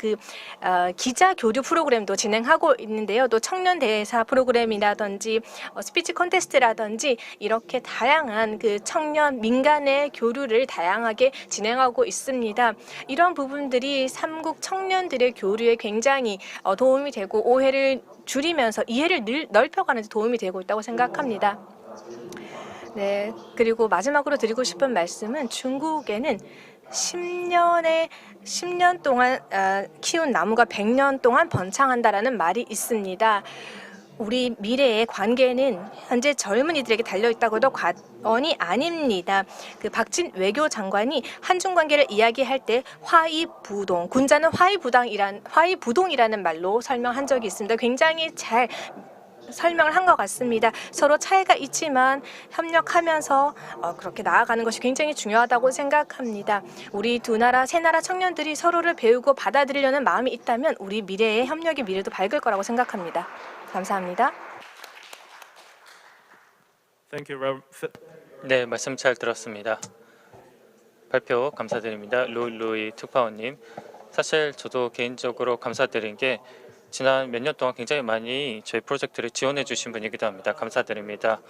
기자 교류 프로그램도 진행하고 있는데요. 또 청년 대사 프로그램이라든지 스피치 콘테스트라든지 이렇게 다양한 그 청년 민간의 교류를 다양하게 진행하고 있습니다. 이런 부분들이 삼국 청년들의 교류에 굉장히 도움이 되고 오해를 줄이면서 이해를 넓혀가는 데 도움이 되고 있다고 생각합니다. 네, 그리고 마지막으로 드리고 싶은 말씀은 중국에는 10년 동안 키운 나무가 100년 동안 번창한다라는 말이 있습니다. 우리 미래의 관계는 현재 젊은이들에게 달려있다고 해도 과언이 아닙니다. 박진 외교장관이 한중 관계를 이야기할 때 화이부동, 군자는 화이부동이라는 말로 설명한 적이 있습니다. 굉장히 잘 설명을 한 것 같습니다. 서로 차이가 있지만 협력하면서 그렇게 나아가는 것이 굉장히 중요하다고 생각합니다. 우리 두 나라, 세 나라 청년들이 서로를 배우고 받아들이려는 마음이 있다면 우리 미래의 협력의 미래도 밝을 거라고 생각합니다. 감사합니다. Thank you, 네, 말씀 잘 들었습니다. 발표 감사드립니다. 루이 특파원님. 사실 저도 개인적으로 감사드린 게 지난 몇 년 동안 굉장히 많이 저희 프로젝트를 지원해 주신 분이기도 합니다. 감사드립니다.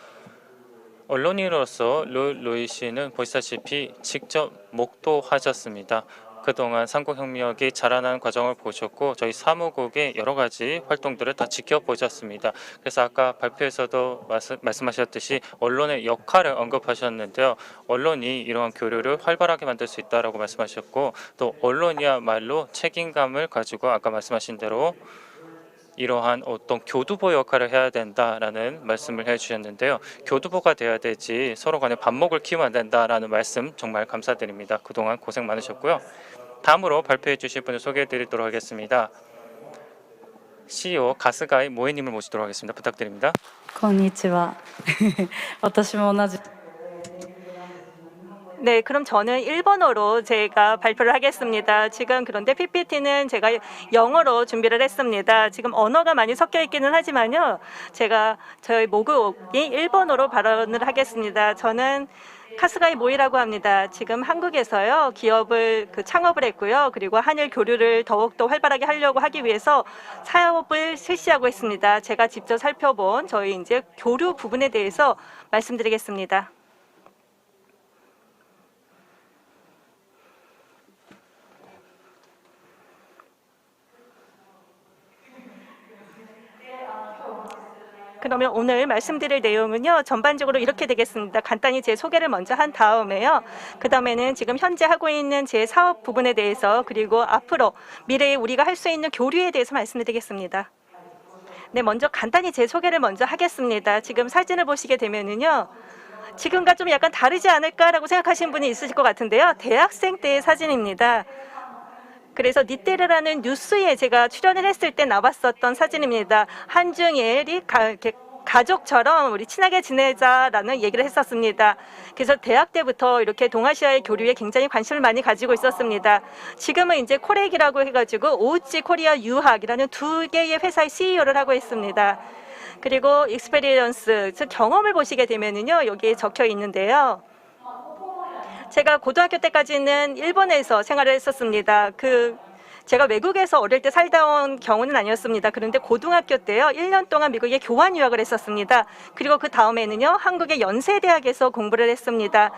언론인으로서 루이 씨는 보시다시피 직접 목도하셨습니다. 그동안 삼국혁명이 자라나는 과정을 보셨고 저희 사무국의 여러 가지 활동들을 다 지켜보셨습니다. 그래서 아까 발표에서도 말씀하셨듯이 언론의 역할을 언급하셨는데요. 언론이 이러한 교류를 활발하게 만들 수 있다라고 말씀하셨고, 또 언론이야말로 책임감을 가지고 아까 말씀하신 대로 이러한 어떤 교두보 역할을 해야 된다라는 말씀을 해주셨는데요. 교두보가 돼야 되지 서로 간에 반목을 키우면 안 된다라는 말씀 정말 감사드립니다. 그동안 고생 많으셨고요. 다음으로 발표해 주실 분을 소개해 드리도록 하겠습니다. CEO 가스가이 모에님을 모시도록 하겠습니다. 부탁드립니다. こんにちは。私も同じ 네, 그럼 저는 일본어로 제가 발표를 하겠습니다. 지금 그런데 PPT는 제가 영어로 준비를 했습니다. 지금 언어가 많이 섞여 있기는 하지만요. 제가 저희 모국이 일본어로 발언을 하겠습니다. 저는 카스가이 모이라고 합니다. 지금 한국에서요 기업을 창업을 했고요. 그리고 한일 교류를 더욱더 활발하게 하려고 하기 위해서 사업을 실시하고 있습니다. 제가 직접 살펴본 저희 이제 교류 부분에 대해서 말씀드리겠습니다. 그러면 오늘 말씀드릴 내용은요. 전반적으로 이렇게 되겠습니다. 간단히 제 소개를 먼저 한 다음에요. 그 다음에는 지금 현재 하고 있는 제 사업 부분에 대해서 그리고 앞으로 미래에 우리가 할 수 있는 교류에 대해서 말씀드리겠습니다. 네, 먼저 간단히 제 소개를 먼저 하겠습니다. 지금 사진을 보시게 되면은요. 지금과 좀 약간 다르지 않을까라고 생각하시는 분이 있으실 것 같은데요. 대학생 때의 사진입니다. 그래서 니테르라는 뉴스에 제가 출연을 했을 때 나왔었던 사진입니다. 한중일이 가족처럼 우리 친하게 지내자라는 얘기를 했었습니다. 그래서 대학 때부터 이렇게 동아시아의 교류에 굉장히 관심을 많이 가지고 있었습니다. 지금은 이제 코렉이라고 해가지고 오우치 코리아 유학이라는 2개의 회사의 CEO를 하고 있습니다. 그리고 익스페리언스, 즉 경험을 보시게 되면은요, 여기에 적혀 있는데요. 제가 고등학교 때까지는 일본에서 생활을 했었습니다. 제가 외국에서 어릴 때 살다 온 경우는 아니었습니다. 그런데 고등학교 때요, 1년 동안 미국에 교환 유학을 했었습니다. 그리고 그 다음에는요, 한국의 연세대학에서 공부를 했습니다.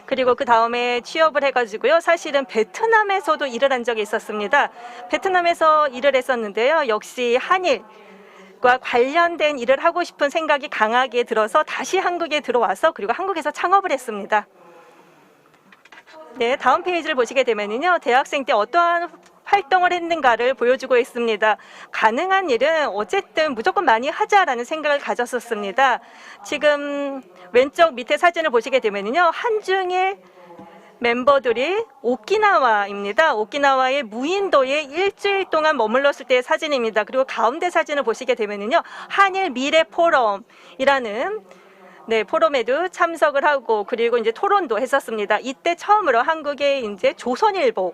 그리고 그 다음에 취업을 해가지고요, 사실은 베트남에서도 일을 한 적이 있었습니다. 베트남에서 일을 했었는데요, 역시 한일과 관련된 일을 하고 싶은 생각이 강하게 들어서 다시 한국에 들어와서 그리고 한국에서 창업을 했습니다. 네, 다음 페이지를 보시게 되면요, 대학생 때 어떠한 활동을 했는가를 보여주고 있습니다. 가능한 일은 어쨌든 무조건 많이 하자라는 생각을 가졌었습니다. 지금 왼쪽 밑에 사진을 보시게 되면요, 한중일 멤버들이 오키나와입니다. 오키나와의 무인도에 일주일 동안 머물렀을 때의 사진입니다. 그리고 가운데 사진을 보시게 되면요, 한일 미래 포럼이라는 포럼에도 참석을 하고 그리고 이제 토론도 했었습니다. 이때 처음으로 한국의 이제 조선일보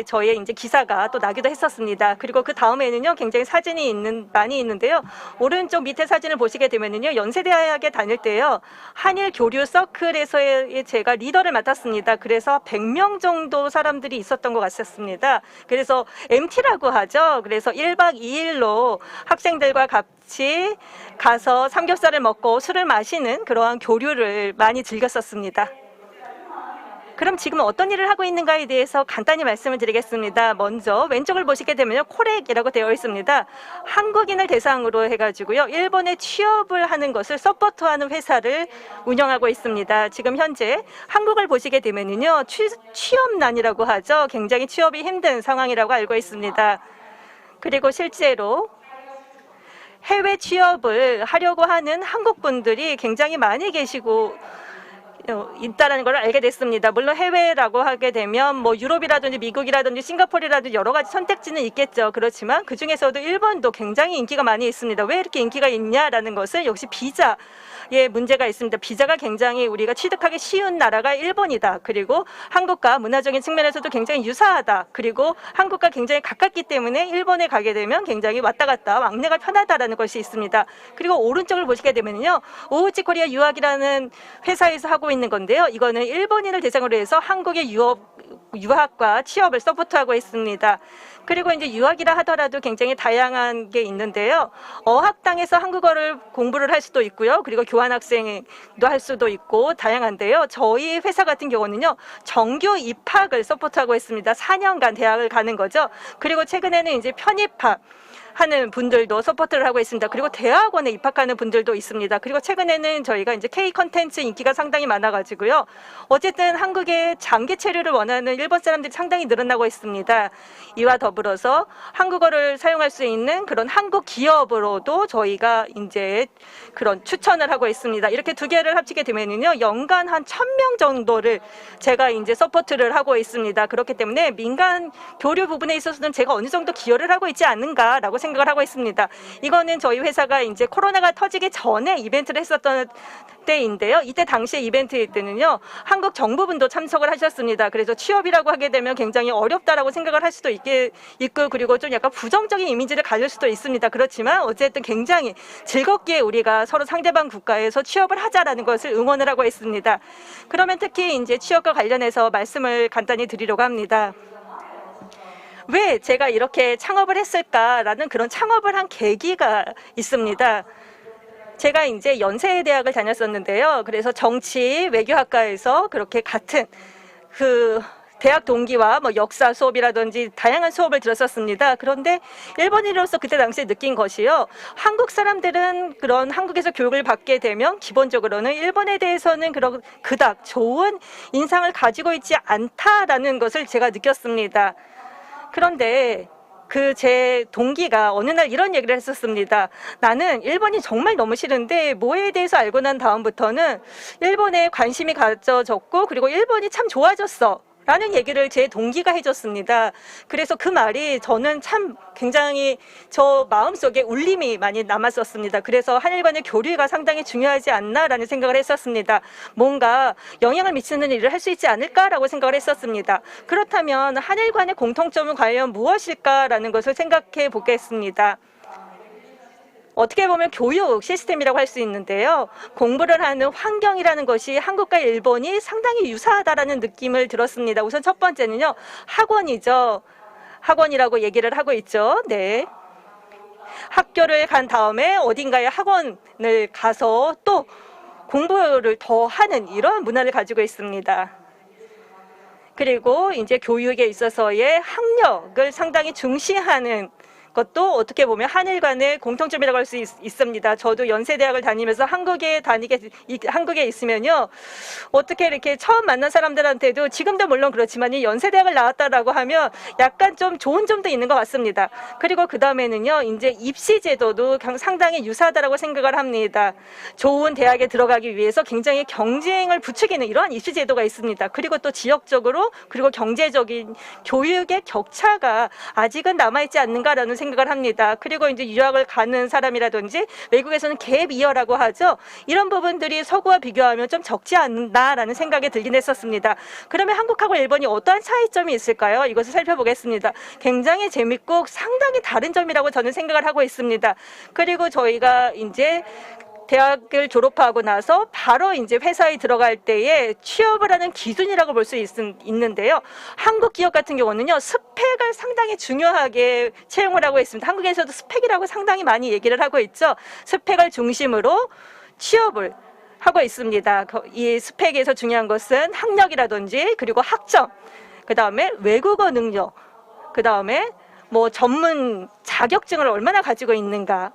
저의 이제 기사가 또 나기도 했었습니다. 그리고 그 다음에는요, 굉장히 사진이 많이 있는데요. 오른쪽 밑에 사진을 보시게 되면은요, 연세대학에 다닐 때요, 한일 교류 서클에서 제가 리더를 맡았습니다. 그래서 100명 정도 사람들이 있었던 것 같았습니다. 그래서 MT라고 하죠. 그래서 1박 2일로 학생들과 같이 가서 삼겹살을 먹고 술을 마시는 그러한 교류를 많이 즐겼었습니다. 그럼 지금 어떤 일을 하고 있는가에 대해서 간단히 말씀을 드리겠습니다. 먼저 왼쪽을 보시게 되면 코렉이라고 되어 있습니다. 한국인을 대상으로 해가지고요, 일본에 취업을 하는 것을 서포트하는 회사를 운영하고 있습니다. 지금 현재 한국을 보시게 되면요, 취업난이라고 하죠. 굉장히 취업이 힘든 상황이라고 알고 있습니다. 그리고 실제로 해외 취업을 하려고 하는 한국 분들이 굉장히 많이 계시고 있다라는 걸 알게 됐습니다. 물론 해외라고 하게 되면 뭐 유럽이라든지 미국이라든지 싱가포르라든지 여러 가지 선택지는 있겠죠. 그렇지만 그 중에서도 일본도 굉장히 인기가 많이 있습니다. 왜 이렇게 인기가 있냐라는 것은 역시 비자의 문제가 있습니다. 비자가 굉장히 우리가 취득하기 쉬운 나라가 일본이다. 그리고 한국과 문화적인 측면에서도 굉장히 유사하다. 그리고 한국과 굉장히 가깝기 때문에 일본에 가게 되면 굉장히 왔다 갔다 왕래가 편하다라는 것이 있습니다. 그리고 오른쪽을 보시게 되면요, 오우치 코리아 유학이라는 회사에서 하고 있는 건데요. 이거는 일본인을 대상으로 해서 한국의 유학과 취업을 서포트하고 있습니다. 그리고 이제 유학이라 하더라도 굉장히 다양한 게 있는데요. 어학당에서 한국어를 공부를 할 수도 있고요. 그리고 교환학생도 할 수도 있고 다양한데요. 저희 회사 같은 경우는요, 정규 입학을 서포트하고 있습니다. 4년간 대학을 가는 거죠. 그리고 최근에는 이제 편입학 하는 분들도 서포트를 하고 있습니다. 그리고 대학원에 입학하는 분들도 있습니다. 그리고 최근에는 저희가 이제 K 컨텐츠 인기가 상당히 많아가지고요. 어쨌든 한국의 장기 체류를 원하는 사용하는 일본 사람들이 상당히 늘어나고 있습니다. 이와 더불어서 한국어를 사용할 수 있는 그런 한국 기업으로도 저희가 이제 그런 추천을 하고 있습니다. 이렇게 두 개를 합치게 되면은요, 연간 한 1,000명 정도를 제가 이제 서포트를 하고 있습니다. 그렇기 때문에 민간 교류 부분에 있어서는 제가 어느 정도 기여를 하고 있지 않는가라고 생각을 하고 있습니다. 이거는 저희 회사가 이제 코로나가 터지기 전에 이벤트를 했었던 때인데요. 이때 당시에 이벤트일 때는요, 한국 정부분도 참석을 하셨습니다. 그래서 취업이라고 하게 되면 굉장히 어렵다라고 생각을 할 수도 있고, 그리고 좀 약간 부정적인 이미지를 가질 수도 있습니다. 그렇지만 어쨌든 굉장히 즐겁게 우리가 서로 상대방 국가에서 취업을 하자라는 것을 응원을 하고 있습니다. 그러면 특히 이제 취업과 관련해서 말씀을 간단히 드리려고 합니다. 왜 제가 이렇게 창업을 했을까라는 그런 창업을 한 계기가 있습니다. 제가 이제 연세대학을 다녔었는데요. 그래서 정치 외교학과에서 그렇게 같은 그 대학 동기와 뭐 역사 수업이라든지 다양한 수업을 들었었습니다. 그런데 일본인으로서 그때 당시에 느낀 것이요, 한국 사람들은 그런 한국에서 교육을 받게 되면 기본적으로는 일본에 대해서는 그런 그닥 좋은 인상을 가지고 있지 않다라는 것을 제가 느꼈습니다. 그런데 그 제 동기가 어느 날 이런 얘기를 했었습니다. 나는 일본이 정말 너무 싫은데 뭐에 대해서 알고 난 다음부터는 일본에 관심이 가져졌고, 그리고 일본이 참 좋아졌어 라는 얘기를 제 동기가 해줬습니다. 그래서 그 말이 저는 참 굉장히 저 마음속에 울림이 많이 남았었습니다. 그래서 한일 간의 교류가 상당히 중요하지 않나라는 생각을 했었습니다. 뭔가 영향을 미치는 일을 할 수 있지 않을까라고 생각을 했었습니다. 그렇다면 한일 간의 공통점은 과연 무엇일까라는 것을 생각해 보겠습니다. 어떻게 보면 교육 시스템이라고 할 수 있는데요. 공부를 하는 환경이라는 것이 한국과 일본이 상당히 유사하다라는 느낌을 들었습니다. 우선 첫 번째는요, 학원이죠. 학원이라고 얘기를 하고 있죠. 네. 학교를 간 다음에 어딘가에 학원을 가서 또 공부를 더 하는 이런 문화를 가지고 있습니다. 그리고 이제 교육에 있어서의 학력을 상당히 중시하는 것도 어떻게 보면 한일 간의 공통점이라고 할 수 있습니다. 저도 연세대학을 다니면서 한국에 있으면요, 어떻게 이렇게 처음 만난 사람들한테도 지금도 물론 그렇지만 이 연세대학을 나왔다라고 하면 약간 좀 좋은 점도 있는 것 같습니다. 그리고 그 다음에는요, 이제 입시 제도도 상당히 유사하다라고 생각을 합니다. 좋은 대학에 들어가기 위해서 굉장히 경쟁을 부추기는 이러한 입시 제도가 있습니다. 그리고 또 지역적으로 그리고 경제적인 교육의 격차가 아직은 남아있지 않는가라는 생각을 합니다. 그리고 이제 유학을 가는 사람이라든지 외국에서는 갭 이어라고 하죠. 이런 부분들이 서구와 비교하면 좀 적지 않나라는 생각이 들긴 했었습니다. 그러면 한국하고 일본이 어떠한 차이점이 있을까요? 이것을 살펴보겠습니다. 굉장히 재밌고 상당히 다른 점이라고 저는 생각을 하고 있습니다. 그리고 저희가 이제 대학을 졸업하고 나서 바로 이제 회사에 들어갈 때에 취업을 하는 기준이라고 볼 수 있는데요. 한국 기업 같은 경우는요, 스펙을 상당히 중요하게 채용을 하고 있습니다. 한국에서도 스펙이라고 상당히 많이 얘기를 하고 있죠. 스펙을 중심으로 취업을 하고 있습니다. 이 스펙에서 중요한 것은 학력이라든지 그리고 학점, 그 다음에 외국어 능력, 그 다음에 뭐 전문 자격증을 얼마나 가지고 있는가,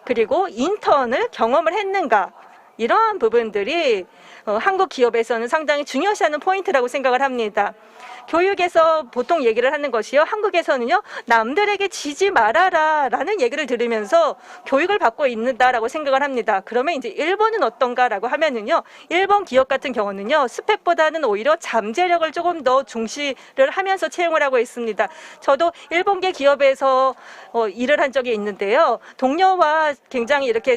그리고 인턴을 경험을 했는가, 이러한 부분들이 한국 기업에서는 상당히 중요시하는 포인트라고 생각을 합니다. 교육에서 보통 얘기를 하는 것이요, 한국에서는요, 남들에게 지지 말아라 라는 얘기를 들으면서 교육을 받고 있는다라고 생각을 합니다. 그러면 이제 일본은 어떤가라고 하면은요, 일본 기업 같은 경우는요, 스펙보다는 오히려 잠재력을 조금 더 중시를 하면서 채용을 하고 있습니다. 저도 일본계 기업에서 일을 한 적이 있는데요, 동료와 굉장히 이렇게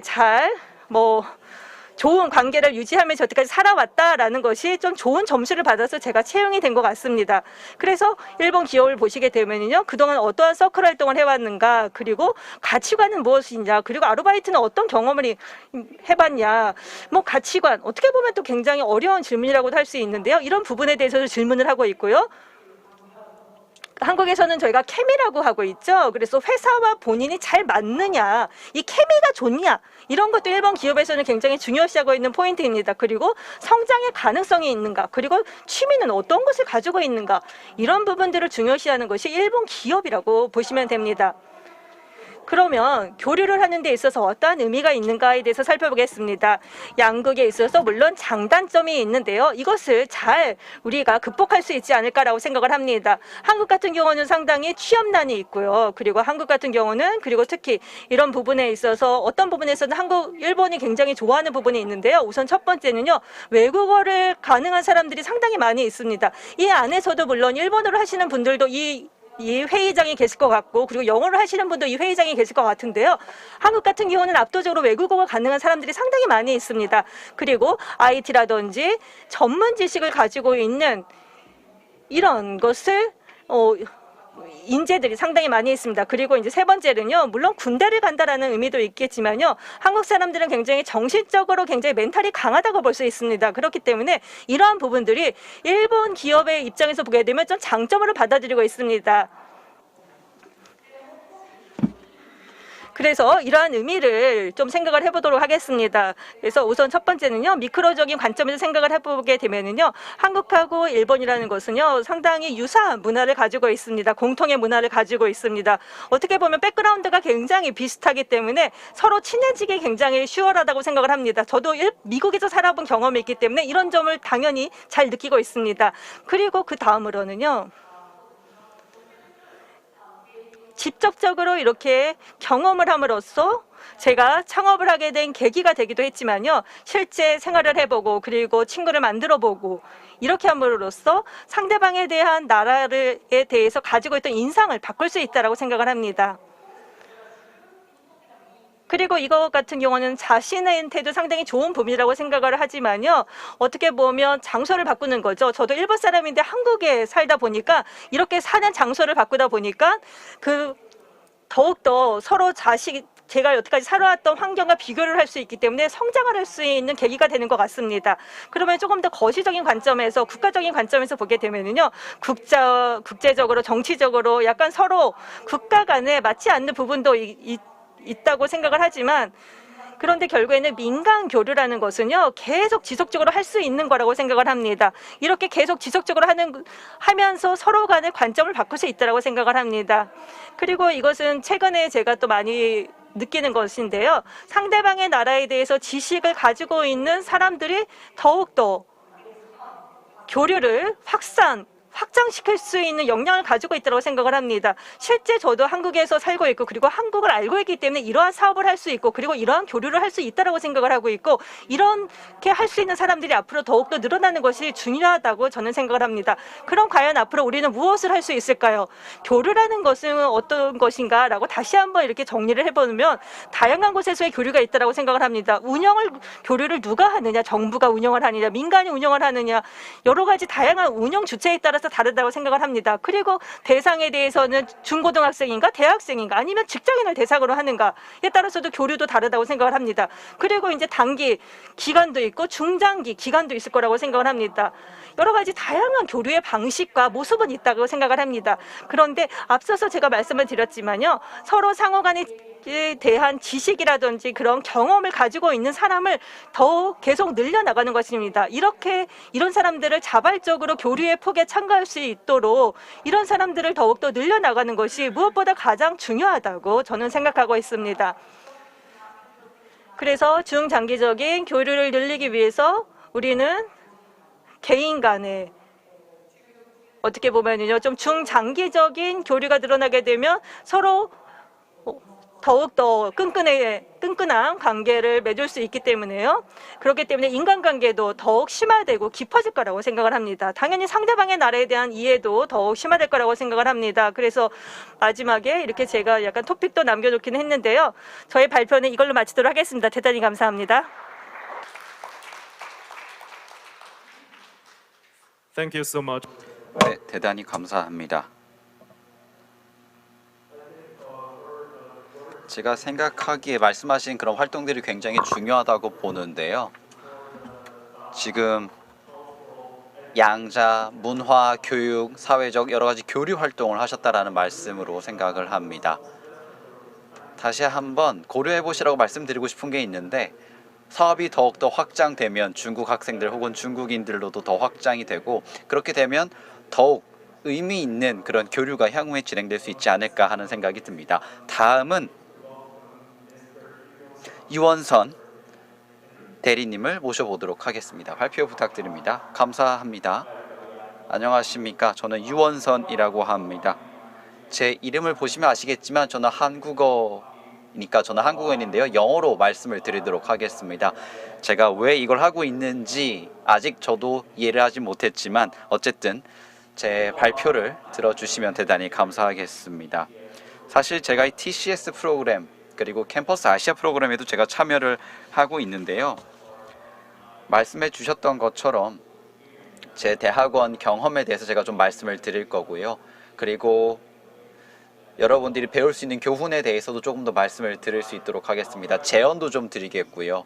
좋은 관계를 유지하면서 여태까지 살아왔다라는 것이 좀 좋은 점수를 받아서 제가 채용이 된 것 같습니다. 그래서 일본 기업을 보시게 되면요, 그동안 어떠한 서클 활동을 해왔는가, 그리고 가치관은 무엇이냐, 그리고 아르바이트는 어떤 경험을 해봤냐, 뭐 가치관, 어떻게 보면 또 굉장히 어려운 질문이라고도 할 수 있는데요. 이런 부분에 대해서도 질문을 하고 있고요. 한국에서는 저희가 케미라고 하고 있죠. 그래서 회사와 본인이 잘 맞느냐, 이 케미가 좋냐, 이런 것도 일본 기업에서는 굉장히 중요시하고 있는 포인트입니다. 그리고 성장의 가능성이 있는가, 그리고 취미는 어떤 것을 가지고 있는가, 이런 부분들을 중요시하는 것이 일본 기업이라고 보시면 됩니다. 그러면 교류를 하는 데 있어서 어떠한 의미가 있는가에 대해서 살펴보겠습니다. 양극에 있어서 물론 장단점이 있는데요. 이것을 잘 우리가 극복할 수 있지 않을까라고 생각을 합니다. 한국 같은 경우는 상당히 취업난이 있고요. 그리고 한국 같은 경우는 그리고 특히 이런 부분에 있어서 어떤 부분에서는 일본이 굉장히 좋아하는 부분이 있는데요. 우선 첫 번째는요. 외국어를 가능한 사람들이 상당히 많이 있습니다. 이 안에서도 물론 일본어를 하시는 분들도 이 회의장에 계실 것 같고 그리고 영어를 하시는 분도 이 회의장에 계실 것 같은데요. 한국 같은 경우는 압도적으로 외국어가 가능한 사람들이 상당히 많이 있습니다. 그리고 IT라든지 전문 지식을 가지고 있는 이런 것을 인재들이 상당히 많이 있습니다. 그리고 이제 세 번째는요, 물론 군대를 간다라는 의미도 있겠지만요, 한국 사람들은 굉장히 정신적으로 굉장히 멘탈이 강하다고 볼 수 있습니다. 그렇기 때문에 이러한 부분들이 일본 기업의 입장에서 보게 되면 좀 장점으로 받아들이고 있습니다. 그래서 이러한 의미를 좀 생각을 해보도록 하겠습니다. 그래서 우선 첫 번째는요, 미크로적인 관점에서 생각을 해보게 되면은요, 한국하고 일본이라는 것은요, 상당히 유사한 문화를 가지고 있습니다. 공통의 문화를 가지고 있습니다. 어떻게 보면 백그라운드가 굉장히 비슷하기 때문에 서로 친해지기 굉장히 수월하다고 생각을 합니다. 저도 미국에서 살아본 경험이 있기 때문에 이런 점을 당연히 잘 느끼고 있습니다. 그리고 그 다음으로는요, 직접적으로 이렇게 경험을 함으로써 제가 창업을 하게 된 계기가 되기도 했지만요. 실제 생활을 해보고 그리고 친구를 만들어보고 이렇게 함으로써 상대방에 대한 나라에 대해서 가지고 있던 인상을 바꿀 수 있다고 생각을 합니다. 그리고 이것 같은 경우는 자신한테도 상당히 좋은 부분이라고 생각을 하지만요. 어떻게 보면 장소를 바꾸는 거죠. 저도 일본 사람인데 한국에 살다 보니까 이렇게 사는 장소를 바꾸다 보니까 더욱더 서로 제가 여태까지 살아왔던 환경과 비교를 할 수 있기 때문에 성장을 할 수 있는 계기가 되는 것 같습니다. 그러면 조금 더 거시적인 관점에서 국가적인 관점에서 보게 되면은요, 국제적으로 정치적으로 약간 서로 국가 간에 맞지 않는 부분도 있다고 생각을 하지만 그런데 결국에는 민간 교류라는 것은요, 계속 지속적으로 할 수 있는 거라고 생각을 합니다. 이렇게 계속 지속적으로 하면서 서로 간의 관점을 바꿀 수 있다고 생각을 합니다. 그리고 이것은 최근에 제가 또 많이 느끼는 것인데요. 상대방의 나라에 대해서 지식을 가지고 있는 사람들이 더욱더 교류를 확장시킬 수 있는 역량을 가지고 있다고 생각을 합니다. 실제 저도 한국에서 살고 있고 그리고 한국을 알고 있기 때문에 이러한 사업을 할 수 있고 그리고 이러한 교류를 할 수 있다고 생각을 하고 있고 이렇게 할 수 있는 사람들이 앞으로 더욱더 늘어나는 것이 중요하다고 저는 생각을 합니다. 그럼 과연 앞으로 우리는 무엇을 할 수 있을까요? 교류라는 것은 어떤 것인가 라고 다시 한번 이렇게 정리를 해보면 다양한 곳에서의 교류가 있다고 생각을 합니다. 교류를 누가 하느냐, 정부가 운영을 하느냐, 민간이 운영을 하느냐, 여러 가지 다양한 운영 주체에 따라서 다르다고 생각을 합니다. 그리고 대상에 대해서는 중고등학생인가 대학생인가 아니면 직장인을 대상으로 하는가에 따라서도 교류도 다르다고 생각을 합니다. 그리고 이제 단기 기간도 있고 중장기 기간도 있을 거라고 생각을 합니다. 여러 가지 다양한 교류의 방식과 모습은 있다고 생각을 합니다. 그런데 앞서서 제가 말씀을 드렸지만요. 서로 상호 간에 대한 지식이라든지 그런 경험을 가지고 있는 사람을 더 계속 늘려나가는 것입니다. 이런 사람들을 자발적으로 교류의 폭에 참가할 수 있도록 이런 사람들을 더욱더 늘려나가는 것이 무엇보다 가장 중요하다고 저는 생각하고 있습니다. 그래서 중장기적인 교류를 늘리기 위해서 우리는 개인 간에 어떻게 보면요, 좀 중장기적인 교류가 늘어나게 되면 서로 더욱더 끈끈한 관계를 맺을 수 있기 때문에요. 그렇기 때문에 인간관계도 더욱 심화되고 깊어질 거라고 생각을 합니다. 당연히 상대방의 나라에 대한 이해도 더욱 심화될 거라고 생각을 합니다. 그래서 마지막에 이렇게 제가 약간 토픽도 남겨놓기는 했는데요. 저의 발표는 이걸로 마치도록 하겠습니다. 대단히 감사합니다. Thank you so much. 네, 대단히 감사합니다. 제가 생각하기에 말씀하신 그런 활동들이 굉장히 중요하다고 보는데요. 지금 양자, 문화, 교육, 사회적 여러 가지 교류 활동을 하셨다라는 말씀으로 생각을 합니다. 다시 한번 고려해 보시라고 말씀드리고 싶은 게 있는데 사업이 더욱더 확장되면 중국 학생들 혹은 중국인들로도 더 확장이 되고 그렇게 되면 더욱 의미 있는 그런 교류가 향후에 진행될 수 있지 않을까 하는 생각이 듭니다. 다음은 유원선 대리님을 모셔보도록 하겠습니다. 발표 부탁드립니다. 감사합니다. 안녕하십니까. 저는 유원선이라고 합니다. 제 이름을 보시면 아시겠지만 저는 한국어인인데요. 영어로 말씀을 드리도록 하겠습니다. 제가 왜 이걸 하고 있는지 아직 저도 이해를 하지 못했지만 어쨌든 제 발표를 들어주시면 대단히 감사하겠습니다. 사실 제가 이 TCS 프로그램 그리고 캠퍼스 아시아 프로그램에도 제가 참여를 하고 있는데요. 말씀해 주셨던 것처럼 제 대학원 경험에 대해서 제가 좀 말씀을 드릴 거고요. 그리고 여러분들이 배울 수 있는 교훈에 대해서도 조금 더 말씀을 드릴 수 있도록 하겠습니다. 제언도 좀 드리겠고요.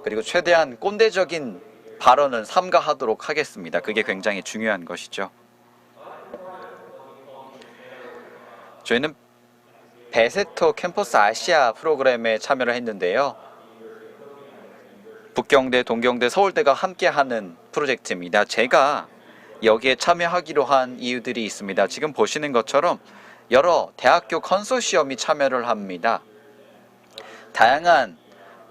그리고 최대한 꼰대적인 발언은 삼가하도록 하겠습니다. 그게 굉장히 중요한 것이죠. 저희는 베세토 캠퍼스 아시아 프로그램에 참여를 했는데요. 북경대, 동경대, 서울대가 함께하는 프로젝트입니다. 제가 여기에 참여하기로 한 이유들이 있습니다. 지금 보시는 것처럼 여러 대학교 컨소시엄이 참여를 합니다. 다양한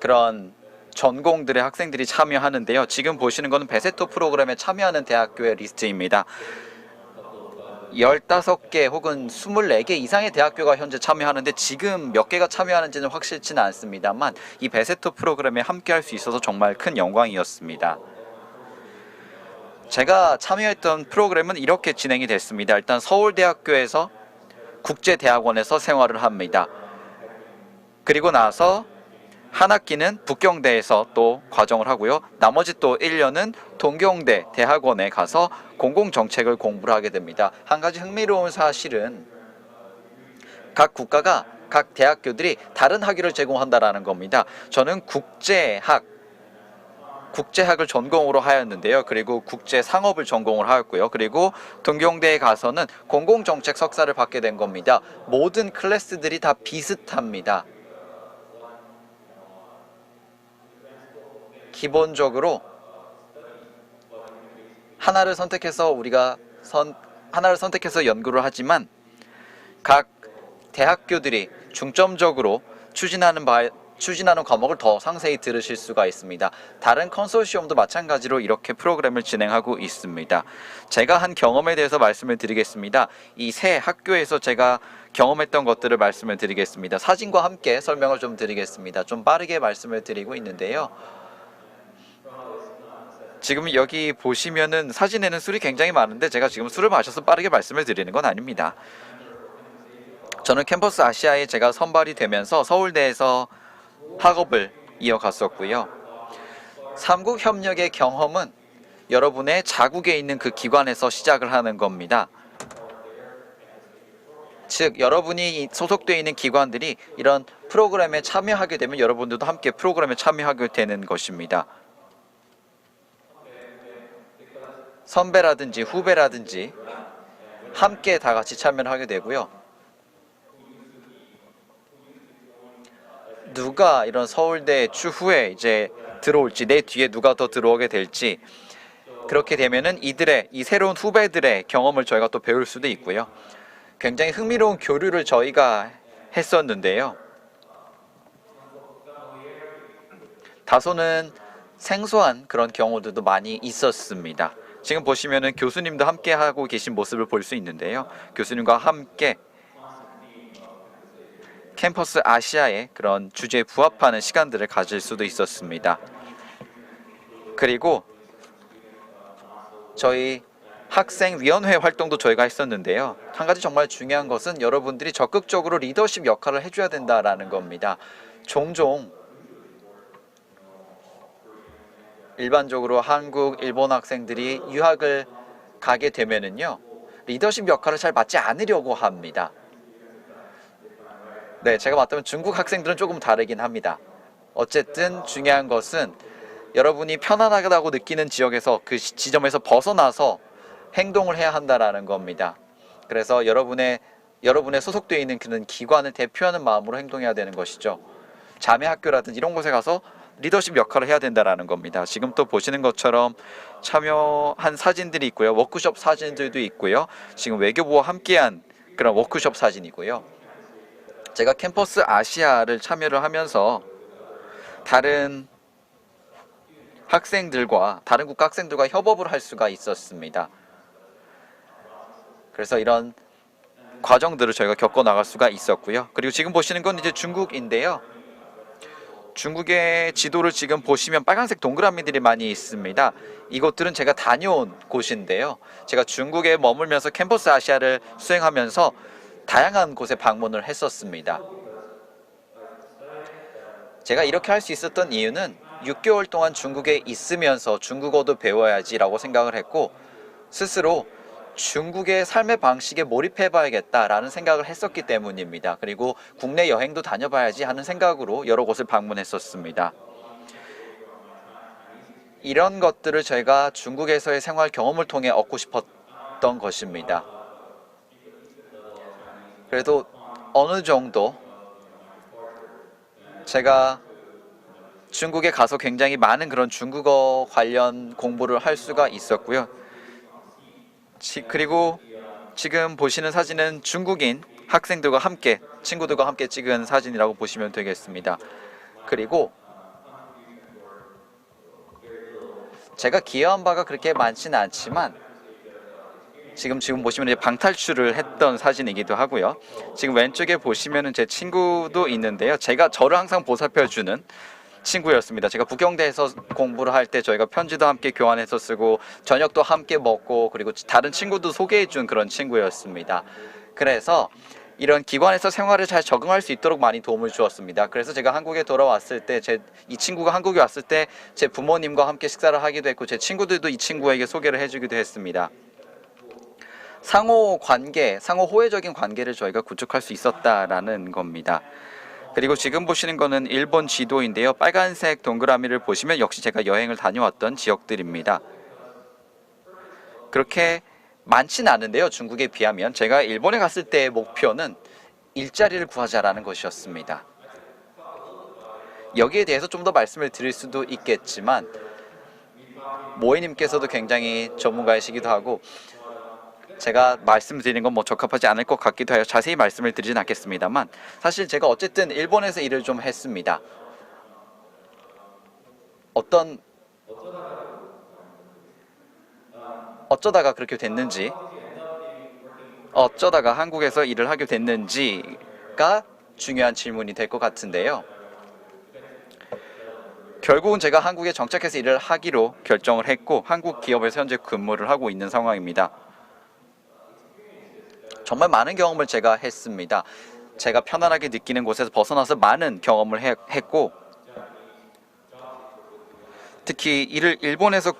그런 전공들의 학생들이 참여하는데요. 지금 보시는 것은 베세토 프로그램에 참여하는 대학교의 리스트입니다. 15개 혹은 24개 이상의 대학교가 현재 참여하는데 지금 몇 개가 참여하는지는 확실치는 않습니다만 이 베세토 프로그램에 함께할 수 있어서 정말 큰 영광이었습니다. 제가 참여했던 프로그램은 이렇게 진행이 됐습니다. 일단 서울대학교에서 국제대학원에서 생활을 합니다. 그리고 나서 한 학기는 북경대에서 또 과정을 하고요. 나머지 또 1년은 동경대 대학원에 가서 공공정책을 공부를 하게 됩니다. 한 가지 흥미로운 사실은 각 국가가 각 대학교들이 다른 학위를 제공한다라는 겁니다. 저는 국제학을 전공으로 하였는데요. 그리고 국제상업을 전공을 하였고요. 그리고 동경대에 가서는 공공정책 석사를 받게 된 겁니다. 모든 클래스들이 다 비슷합니다. 기본적으로 하나를 선택해서 연구를 하지만 각 대학교들이 중점적으로 추진하는 과목을 더 상세히 들으실 수가 있습니다. 다른 컨소시엄도 마찬가지로 이렇게 프로그램을 진행하고 있습니다. 제가 한 경험에 대해서 말씀을 드리겠습니다. 이 세 학교에서 제가 경험했던 것들을 말씀을 드리겠습니다. 사진과 함께 설명을 좀 드리겠습니다. 좀 빠르게 말씀을 드리고 있는데요. 지금 여기 보시면은 사진에는 술이 굉장히 많은데 제가 지금 술을 마셔서 빠르게 말씀을 드리는 건 아닙니다. 저는 캠퍼스 아시아에 제가 선발이 되면서 서울대에서 학업을 이어갔었고요. 삼국 협력의 경험은 여러분의 자국에 있는 그 기관에서 시작을 하는 겁니다. 즉 여러분이 소속되어 있는 기관들이 이런 프로그램에 참여하게 되면 여러분들도 함께 프로그램에 참여하게 되는 것입니다. 선배라든지 후배라든지 함께 다 같이 참여를 하게 되고요. 누가 이런 서울대 추후에 이제 들어올지, 내 뒤에 누가 더 들어오게 될지, 그렇게 되면은 이 새로운 후배들의 경험을 저희가 또 배울 수도 있고요. 굉장히 흥미로운 교류를 저희가 했었는데요. 다소는 생소한 그런 경우들도 많이 있었습니다. 지금 보시면은 교수님도 함께 하고 계신 모습을 볼 수 있는데요. 교수님과 함께 캠퍼스 아시아의 그런 주제에 부합하는 시간들을 가질 수도 있었습니다. 그리고 저희 학생위원회 활동도 저희가 했었는데요. 한 가지 정말 중요한 것은 여러분들이 적극적으로 리더십 역할을 해줘야 된다라는 겁니다. 종종 일반적으로 한국, 일본 학생들이 유학을 가게 되면은요, 리더십 역할을 잘 맡지 않으려고 합니다. 네, 제가 봤다면 중국 학생들은 조금 다르긴 합니다. 어쨌든 중요한 것은 여러분이 편안하다고 느끼는 지역에서 그 지점에서 벗어나서 행동을 해야 한다라는 겁니다. 그래서 여러분의 소속되어 있는 그런 기관을 대표하는 마음으로 행동해야 되는 것이죠. 자매 학교라든지 이런 곳에 가서 리더십 역할을 해야 된다라는 겁니다. 지금 또 보시는 것처럼 참여한 사진들이 있고요. 워크숍 사진들도 있고요. 지금 외교부와 함께한 그런 워크숍 사진이고요. 제가 캠퍼스 아시아를 참여를 하면서 다른 학생들과 다른 국가 학생들과 협업을 할 수가 있었습니다. 그래서 이런 과정들을 저희가 겪어 나갈 수가 있었고요. 그리고 지금 보시는 건 이제 중국인데요. 중국의 지도를 지금 보시면 빨간색 동그라미들이 많이 있습니다. 이곳들은 제가 다녀온 곳인데요. 제가 중국에 머물면서 캠퍼스 아시아를 수행하면서 다양한 곳에 방문을 했었습니다. 제가 이렇게 할 수 있었던 이유는 6개월 동안 중국에 있으면서 중국어도 배워야지라고 생각을 했고, 스스로 중국의 삶의 방식에 몰입해봐야겠다라는 생각을 했었기 때문입니다. 그리고 국내 여행도 다녀봐야지 하는 생각으로 여러 곳을 방문했었습니다. 이런 것들을 저희가 중국에서의 생활 경험을 통해 얻고 싶었던 것입니다. 그래도 어느 정도 제가 중국에 가서 굉장히 많은 그런 중국어 관련 공부를 할 수가 있었고요. 그리고 지금 보시는 사진은 중국인 학생들과 함께, 친구들과 함께 찍은 사진이라고 보시면 되겠습니다. 그리고 제가 기여한 바가 그렇게 많지는 않지만 지금 보시면 이제 방탈출을 했던 사진이기도 하고요. 지금 왼쪽에 보시면은 제 친구도 있는데요. 제가 저를 항상 보살펴주는 친구였습니다. 제가 북경대에서 공부를 할 때 저희가 편지도 함께 교환해서 쓰고 저녁도 함께 먹고, 그리고 다른 친구도 소개해준 그런 친구였습니다. 그래서 이런 기관에서 생활을 잘 적응할 수 있도록 많이 도움을 주었습니다. 그래서 제가 한국에 돌아왔을 때 이 친구가 한국에 왔을 때 제 부모님과 함께 식사를 하기도 했고, 제 친구들도 이 친구에게 소개를 해주기도 했습니다. 상호 호혜적인 관계를 저희가 구축할 수 있었다라는 겁니다. 그리고 지금 보시는 거는 일본 지도인데요. 빨간색 동그라미를 보시면 역시 제가 여행을 다녀왔던 지역들입니다. 그렇게 많지는 않은데요. 중국에 비하면 제가 일본에 갔을 때의 목표는 일자리를 구하자라는 것이었습니다. 여기에 대해서 좀 더 말씀을 드릴 수도 있겠지만 모이님께서도 굉장히 전문가이시기도 하고 제가 말씀드리는 건 적합하지 않을 것 같기도 해요. 자세히 말씀을 드리진 않겠습니다만, 사실 제가 어쨌든 일본에서 일을 좀 했습니다. 어쩌다가 그렇게 됐는지, 어쩌다가 한국에서 일을 하게 됐는지가 중요한 질문이 될 것 같은데요. 결국은 제가 한국에 정착해서 일을 하기로 결정을 했고, 한국 기업에서 현재 근무를 하고 있는 상황입니다. 정말 많은 경험을 제가 했습니다. 제가 편안하게 느끼는 곳에서 벗어나서 많은 경험을 했고, 특히 일본에서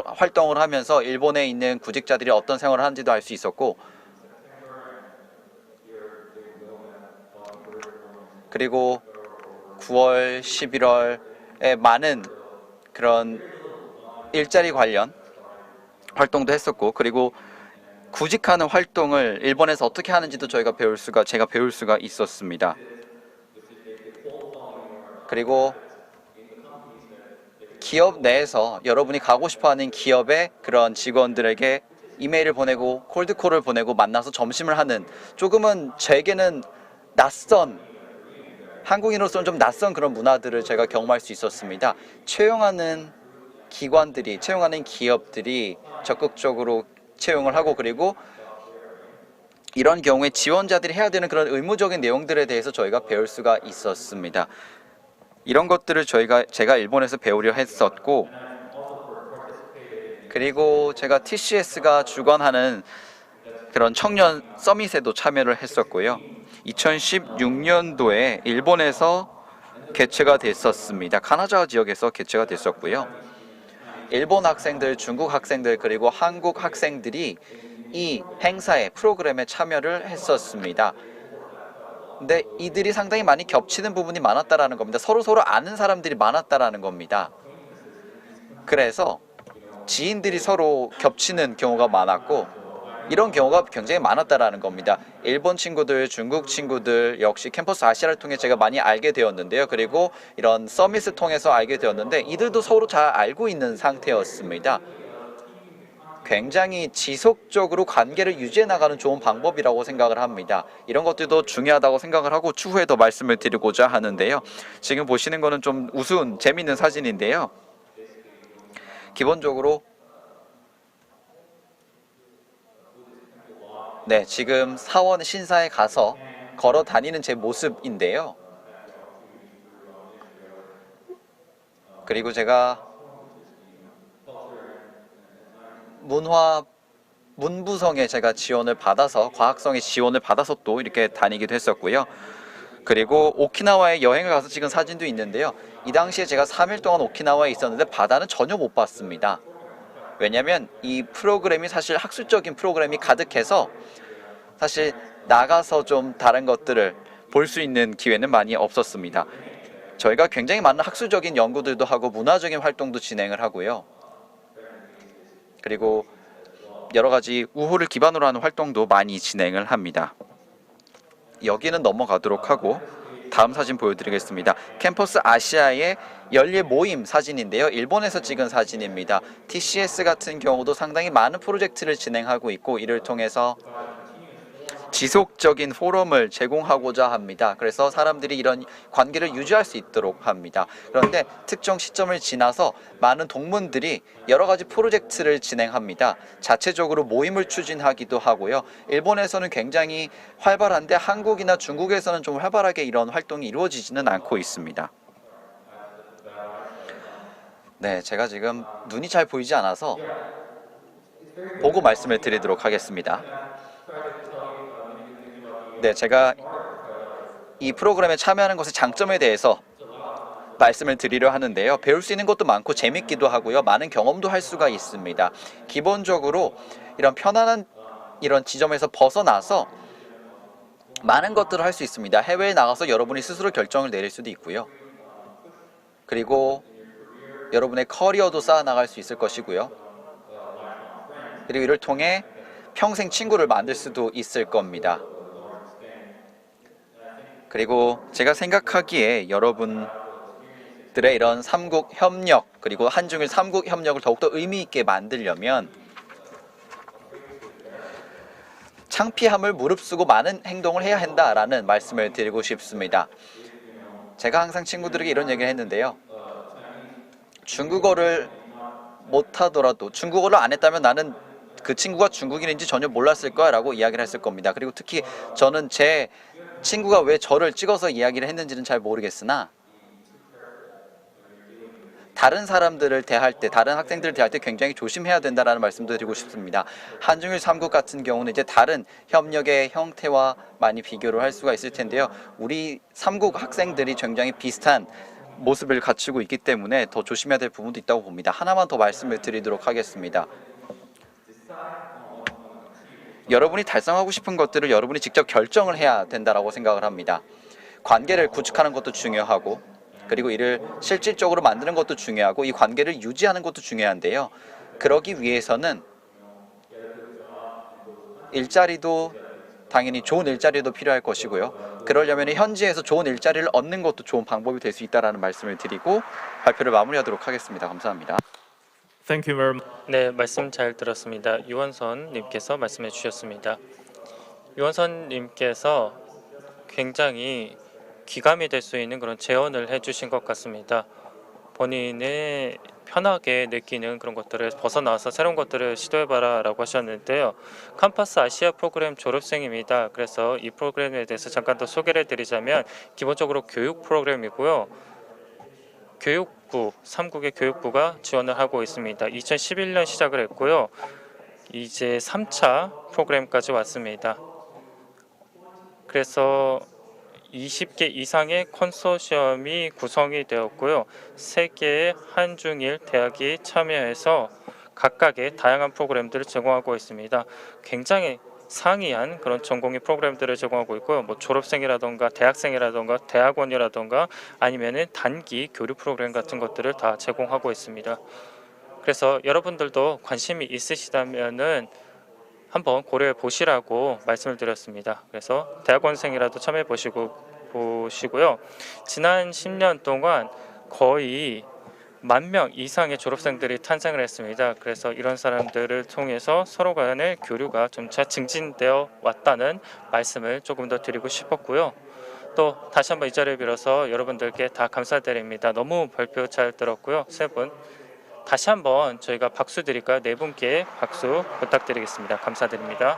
활동을 하면서 일본에 있는 구직자들이 어떤 생활을 하는지도 알 수 있었고, 그리고 9월, 11월에 많은 그런 일자리 관련 활동도 했었고, 그리고 구직하는 활동을 일본에서 어떻게 하는지도 제가 배울 수가 있었습니다. 그리고 기업 내에서 여러분이 가고 싶어하는 기업의 그런 직원들에게 이메일을 보내고 콜드콜을 보내고 만나서 점심을 하는, 조금은 제게는 한국인으로서는 좀 낯선 그런 문화들을 제가 경험할 수 있었습니다. 채용하는 기업들이 적극적으로 채용을 하고, 그리고 이런 경우에 지원자들이 해야 되는 그런 의무적인 내용들에 대해서 저희가 배울 수가 있었습니다. 이런 것들을 제가 일본에서 배우려 했었고, 그리고 제가 TCS가 주관하는 그런 청년 서밋에도 참여를 했었고요. 2016년도에 일본에서 개최가 됐었습니다. 카나자와 지역에서 개최가 됐었고요. 일본 학생들, 중국 학생들, 그리고 한국 학생들이 이 행사에, 프로그램에 참여를 했었습니다. 근데 이들이 상당히 많이 겹치는 부분이 많았다라는 겁니다. 서로 아는 사람들이 많았다라는 겁니다. 그래서 지인들이 서로 겹치는 경우가 많았고, 이런 경우가 굉장히 많았다라는 겁니다. 일본 친구들, 중국 친구들, 역시 캠퍼스 아시아를 통해 제가 많이 알게 되었는데요. 그리고 이런 서밋을 통해서 알게 되었는데, 이들도 서로 잘 알고 있는 상태였습니다. 굉장히 지속적으로 관계를 유지해 나가는 좋은 방법이라고 생각을 합니다. 이런 것들도 중요하다고 생각을 하고 추후에 더 말씀을 드리고자 하는데요. 지금 보시는 거는 좀 우스운 재밌는 사진인데요. 기본적으로 네, 지금 사원 신사에 가서 걸어 다니는 제 모습인데요. 그리고 제가 문부성에 제가 지원을 받아서 과학성의 지원을 받아서 또 이렇게 다니기도 했었고요. 그리고 오키나와에 여행을 가서 찍은 사진도 있는데요. 이 당시에 제가 3일 동안 오키나와에 있었는데 바다는 전혀 못 봤습니다. 왜냐면 이 프로그램이 사실 학술적인 프로그램이 가득해서 사실 나가서 좀 다른 것들을 볼 수 있는 기회는 많이 없었습니다. 저희가 굉장히 많은 학술적인 연구들도 하고 문화적인 활동도 진행을 하고요. 그리고 여러 가지 우호를 기반으로 하는 활동도 많이 진행을 합니다. 여기는 넘어가도록 하고 다음 사진 보여드리겠습니다. 캠퍼스 아시아의 연례 모임 사진인데요. 일본에서 찍은 사진입니다. TCS 같은 경우도 상당히 많은 프로젝트를 진행하고 있고 이를 통해서 지속적인 포럼을 제공하고자 합니다. 그래서 사람들이 이런 관계를 유지할 수 있도록 합니다. 그런데 특정 시점을 지나서 많은 동문들이 여러 가지 프로젝트를 진행합니다. 자체적으로 모임을 추진하기도 하고요. 일본에서는 굉장히 활발한데 한국이나 중국에서는 좀 활발하게 이런 활동이 이루어지지는 않고 있습니다. 네, 제가 지금 눈이 잘 보이지 않아서 보고 말씀을 드리도록 하겠습니다. 네, 제가 이 프로그램에 참여하는 것의 장점에 대해서 말씀을 드리려 하는데요. 배울 수 있는 것도 많고 재밌기도 하고요. 많은 경험도 할 수가 있습니다. 기본적으로 이런 편안한 이런 지점에서 벗어나서 많은 것들을 할 수 있습니다. 해외에 나가서 여러분이 스스로 결정을 내릴 수도 있고요. 그리고 여러분의 커리어도 쌓아나갈 수 있을 것이고요. 그리고 이를 통해 평생 친구를 만들 수도 있을 겁니다. 그리고 제가 생각하기에 여러분들의 이런 삼국 협력 그리고 한중일 삼국 협력을 더욱더 의미 있게 만들려면 창피함을 무릅쓰고 많은 행동을 해야 한다라는 말씀을 드리고 싶습니다. 제가 항상 친구들에게 이런 얘기를 했는데요. 중국어를 못하더라도 중국어를 안 했다면 나는 그 친구가 중국인인지 전혀 몰랐을 거야 라고 이야기를 했을 겁니다. 그리고 특히 저는 제 친구가 왜 저를 찍어서 이야기를 했는지는 잘 모르겠으나 다른 사람들을 대할 때, 다른 학생들을 대할 때 굉장히 조심해야 된다는 말씀도 드리고 싶습니다. 한중일 삼국 같은 경우는 이제 다른 협력의 형태와 많이 비교를 할 수가 있을 텐데요. 우리 삼국 학생들이 굉장히 비슷한 모습을 갖추고 있기 때문에 더 조심해야 될 부분도 있다고 봅니다. 하나만 더 말씀을 드리도록 하겠습니다. 여러분이 달성하고 싶은 것들을 여러분이 직접 결정을 해야 된다고 생각을 합니다. 관계를 구축하는 것도 중요하고 그리고 이를 실질적으로 만드는 것도 중요하고 이 관계를 유지하는 것도 중요한데요. 그러기 위해서는 일자리도 당연히 좋은 일자리도 필요할 것이고요. 그러려면 현지에서 좋은 일자리를 얻는 것도 좋은 방법이 될 수 있다는 말씀을 드리고 발표를 마무리하도록 하겠습니다. 감사합니다. Thank you very much. 네, 말씀 잘 들었습니다. 유원선 님께서 말씀해 주셨습니다. 유원선 님께서 굉장히 귀감이 될 수 있는 그런 제언을 해주신 것 같습니다. 본인의 편하게 느끼는 그런 것들을 벗어나서 새로운 것들을 시도해봐라 라고 하셨는데요. 캠퍼스 아시아 프로그램 졸업생입니다. 그래서 이 프로그램에 대해서 잠깐 더 소개를 드리자면 기본적으로 교육 프로그램이고요. 교육부, 삼국의 교육부가 지원을 하고 있습니다. 2011년 시작을 했고요. 이제 3차 프로그램까지 왔습니다. 그래서 20개 이상의 컨소시엄이 구성이 되었고요. 3개의 한중일 대학이 참여해서 각각의 다양한 프로그램들을 제공하고 있습니다. 굉장히 상이한 그런 전공의 프로그램들을 제공하고 있고요. 뭐 졸업생이라던가 대학생이라던가 대학원이라던가 아니면은 단기 교류 프로그램 같은 것들을 다 제공하고 있습니다. 그래서 여러분들도 관심이 있으시다면은 한번 고려해 보시라고 말씀을 드렸습니다. 그래서 대학원생이라도 참여해 보시고요. 지난 10년 동안 거의 10,000명 이상의 졸업생들이 탄생을 했습니다. 그래서 이런 사람들을 통해서 서로 간의 교류가 점차 증진되어 왔다는 말씀을 조금 더 드리고 싶었고요. 또 다시 한번 이 자리를 빌어서 여러분들께 다 감사드립니다. 너무 발표 잘 들었고요. 세 분 다시 한번 저희가 박수 드릴까요? 네 분께 박수 부탁드리겠습니다. 감사드립니다.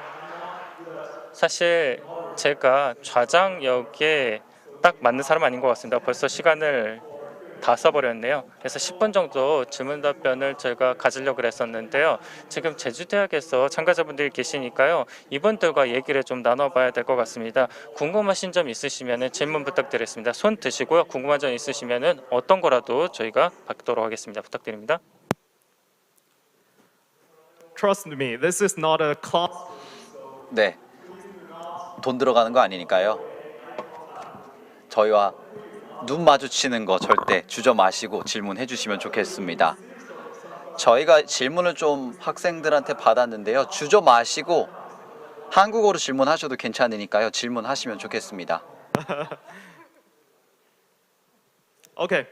사실 제가 좌장 역에 딱 맞는 사람 아닌 것 같습니다. 벌써 시간을 다 써버렸네요. 그래서 10분 정도 질문 답변을 저희가 가지려고 했었는데요. 지금 제주대학에서 참가자분들이 계시니까요. 이분들과 얘기를 좀 나눠봐야 될 것 같습니다. 궁금하신 점 있으시면 질문 부탁드리겠습니다. 손 드시고요. 궁금한 점 있으시면 어떤 거라도 저희가 받도록 하겠습니다. 부탁드립니다. Trust me, this is not a class. 네. 돈 들어가는 거 아니니까요. 저희와 눈 마주치는 거 절대 주저 마시고 질문해 주시면 좋겠습니다. 저희가 질문을 좀 학생들한테 받았는데요. 주저 마시고 한국어로 질문하셔도 괜찮으니까요. 질문하시면 좋겠습니다. Okay.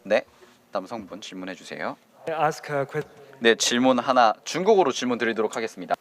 네. 남성분 질문해 주세요. ask a question. 네, 질문 하나 중국어로 질문 드리도록 하겠습니다.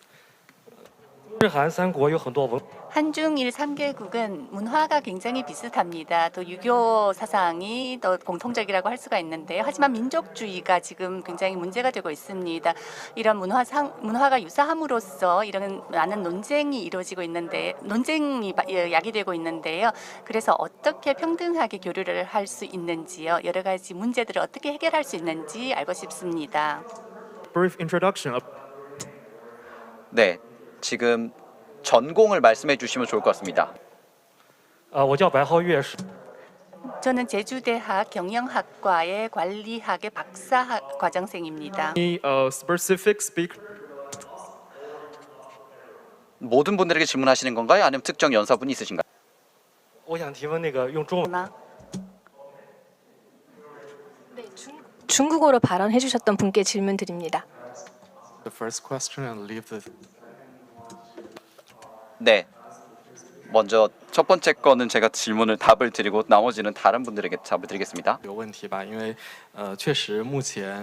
日韩三国有很多文 한중일 3개국은 문화가 굉장히 비슷합니다. 또 유교 사상이 더 공통적이라고 할 수가 있는데요. 하지만 민족주의가 지금 굉장히 문제가 되고 있습니다. 이런 문화가 유사함으로써 이런 많은 논쟁이 이루어지고 있는데 논쟁이 야기되고 있는데요. 그래서 어떻게 평등하게 교류를 할 수 있는지요. 여러 가지 문제들을 어떻게 해결할 수 있는지 알고 싶습니다. Brief introduction of 네. 지금 전공을 말씀해 주시면 좋을 것 같습니다. 我叫白浩月，是 저는 제주대학 경영학과의 관리학의 박사 과정생입니다. any specific speaker. 모든 분들에게 질문하시는 건가요? 아니면 특정 연사분이 있으신가요? 我想提问那个用中文。 중국어로 발언해 주셨던 분께 질문 드립니다. The first question and leave the 네. 먼저 첫 번째 거는 제가 질문을 답을 드리고 나머지는 다른 분들에게 답을 드리겠습니다. 有问题吧，因为确实目前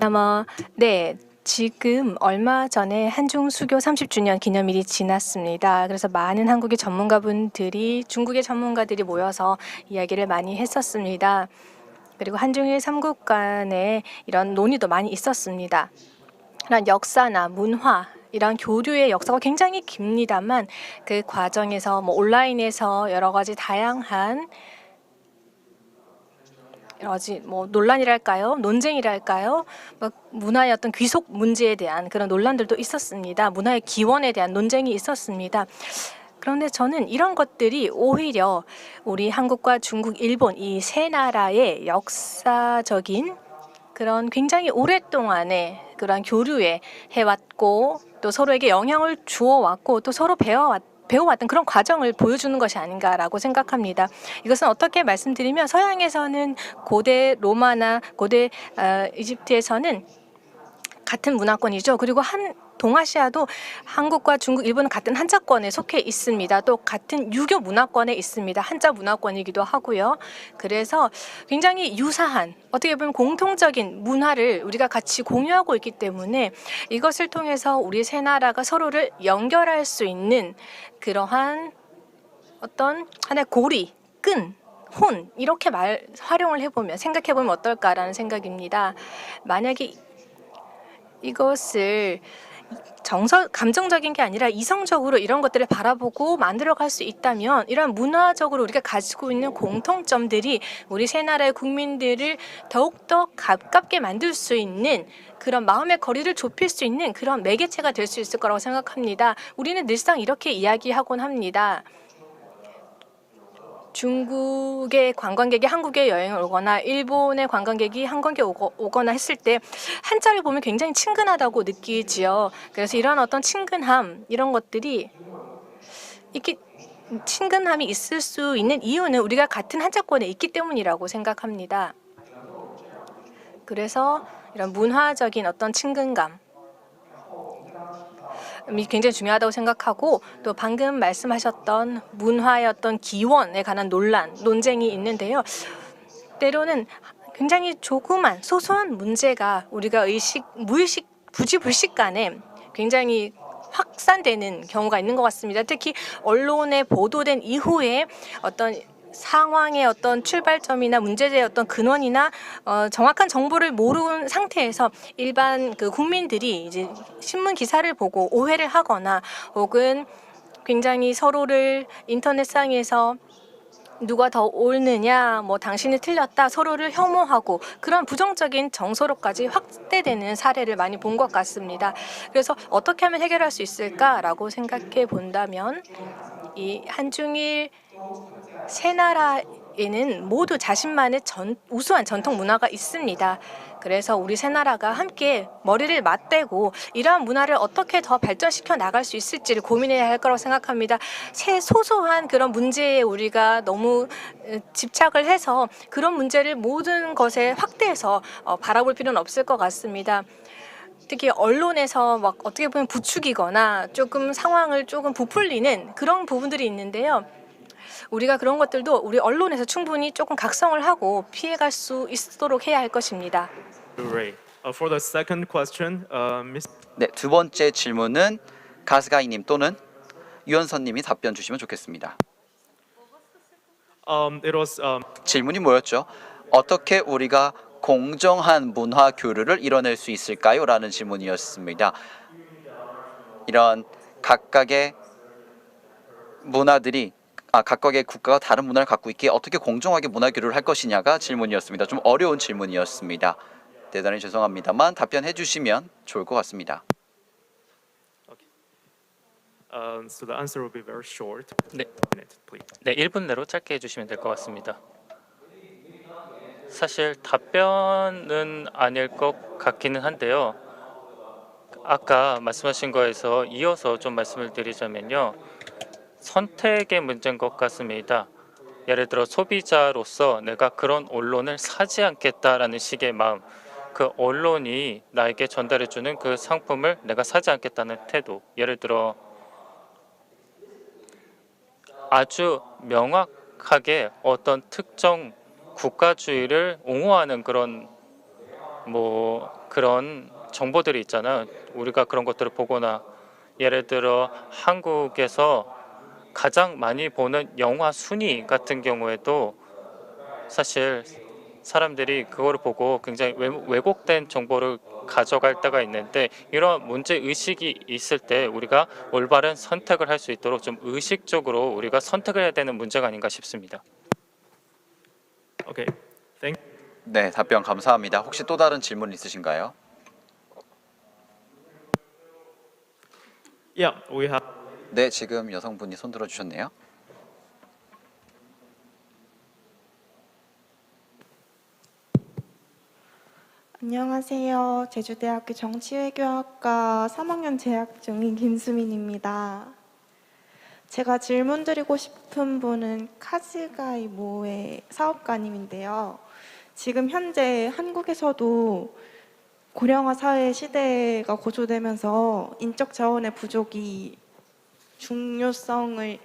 네. 지금 얼마 전에 한중 수교 30주년 기념일이 지났습니다. 그래서 많은 한국의 전문가분들이 중국의 전문가들이 모여서 이야기를 많이 했었습니다. 그리고 한중일 3국 간에 이런 논의도 많이 있었습니다. 이런 역사나 문화 이런 교류의 역사가 굉장히 깁니다만 그 과정에서 온라인에서 여러 가지 다양한 여러 가지 논란이랄까요, 논쟁이랄까요, 문화의 어떤 귀속 문제에 대한 그런 논란들도 있었습니다. 문화의 기원에 대한 논쟁이 있었습니다. 그런데 저는 이런 것들이 오히려 우리 한국과 중국, 일본 이 세 나라의 역사적인 그런 굉장히 오랫동안의 그런 교류에 해왔고 또 서로에게 영향을 주어왔고 또 서로 배워왔던 그런 과정을 보여주는 것이 아닌가라고 생각합니다. 이것은 어떻게 말씀드리면 서양에서는 고대 로마나 고대 이집트에서는 같은 문화권이죠. 그리고 동아시아도 한국과 중국, 일본은 같은 한자권에 속해 있습니다. 또 같은 유교 문화권에 있습니다. 한자 문화권이기도 하고요. 그래서 굉장히 유사한 어떻게 보면 공통적인 문화를 우리가 같이 공유하고 있기 때문에 이것을 통해서 우리 세 나라가 서로를 연결할 수 있는 그러한 어떤 하나의 고리, 끈, 혼 이렇게 활용을 해보면 생각해보면 어떨까라는 생각입니다. 만약에 이것을 감정적인 게 아니라 이성적으로 이런 것들을 바라보고 만들어갈 수 있다면 이런 문화적으로 우리가 가지고 있는 공통점들이 우리 세 나라의 국민들을 더욱더 가깝게 만들 수 있는 그런 마음의 거리를 좁힐 수 있는 그런 매개체가 될 수 있을 거라고 생각합니다. 우리는 늘상 이렇게 이야기하곤 합니다. 중국의 관광객이 한국에 여행을 오거나 일본의 관광객이 한국에 오거나 했을 때 한자를 보면 굉장히 친근하다고 느끼지요. 그래서 이런 어떤 친근함 이런 것들이 이렇게 친근함이 있을 수 있는 이유는 우리가 같은 한자권에 있기 때문이라고 생각합니다. 그래서 이런 문화적인 어떤 친근감 굉장히 중요하다고 생각하고 또 방금 말씀하셨던 문화의 어떤 기원에 관한 논쟁이 있는데요. 때로는 굉장히 조그만 소소한 문제가 우리가 무의식, 부지불식 간에 굉장히 확산되는 경우가 있는 것 같습니다. 특히 언론에 보도된 이후에 어떤 상황의 어떤 출발점이나 문제의 어떤 근원이나 정확한 정보를 모르는 상태에서 일반 그 국민들이 이제 신문 기사를 보고 오해를 하거나 혹은 굉장히 서로를 인터넷상에서 누가 더 옳느냐, 뭐 당신이 틀렸다, 서로를 혐오하고 그런 부정적인 정서로까지 확대되는 사례를 많이 본 것 같습니다. 그래서 어떻게 하면 해결할 수 있을까라고 생각해 본다면 이 한중일 세 나라에는 모두 자신만의 우수한 전통 문화가 있습니다. 그래서 우리 세 나라가 함께 머리를 맞대고 이러한 문화를 어떻게 더 발전시켜 나갈 수 있을지를 고민해야 할 거라고 생각합니다. 소소한 그런 문제에 우리가 너무 집착을 해서 그런 문제를 모든 것에 확대해서 바라볼 필요는 없을 것 같습니다. 특히 언론에서 막 어떻게 보면 부추기거나 조금 상황을 조금 부풀리는 그런 부분들이 있는데요. 우리가 그런 것들도 우리 언론에서 충분히 조금 각성을 하고 피해갈 수 있도록 해야 할 것입니다. Great. For the second question, Ms. 네, 두 번째 질문은 가스가이님 또는 유원선님이 답변 주시면 좋겠습니다. It was 질문이 뭐였죠? 어떻게 우리가 공정한 문화 교류를 이뤄낼 수 있을까요? 라는 질문이었습니다. 이런 각각의 문화들이 각각의 국가가 다른 문화를 갖고 있기에 어떻게 공정하게 문화 교류를 할 것이냐가 질문이었습니다. 좀 어려운 질문이었습니다. 대단히 죄송합니다만 답변해 주시면 좋을 것 같습니다. so the answer will be very short. 네. Minute, please. 네, 1분 내로 짧게 해주시면 될 것 같습니다. 사실 답변은 아닐 것 같기는 한데요. 아까 말씀하신 거에서 이어서 좀 말씀을 드리자면요. 선택의 문제인 것 같습니다. 예를 들어 소비자로서 내가 그런 언론을 사지 않겠다라는 식의 마음, 그 언론이 나에게 전달해주는 그 상품을 내가 사지 않겠다는 태도, 예를 들어 아주 명확하게 어떤 특정 국가주의를 옹호하는 그런 그런 정보들이 있잖아요. 우리가 그런 것들을 보거나 예를 들어 한국에서 가장 많이 보는 영화 순위 같은 경우에도 사실 사람들이 그거를 보고 굉장히 왜곡된 정보를 가져갈 때가 있는데 이런 문제 의식이 있을 때 우리가 올바른 선택을 할 수 있도록 좀 의식적으로 우리가 선택을 해야 되는 문제가 아닌가 싶습니다. Okay. Thank. 네, 답변 감사합니다. 혹시 또 다른 질문 있으신가요? Yeah, we have. 네, 지금 여성분이 손 들어주셨네요. 안녕하세요. 제주대학교 정치외교학과 3학년 재학 중인 김수민입니다. 제가 질문 드리고 싶은 분은 카즈가이 모의 사업가님인데요. 지금 현재 한국에서도 고령화 사회 시대가 고조되면서 인적 자원의 부족이 중요성을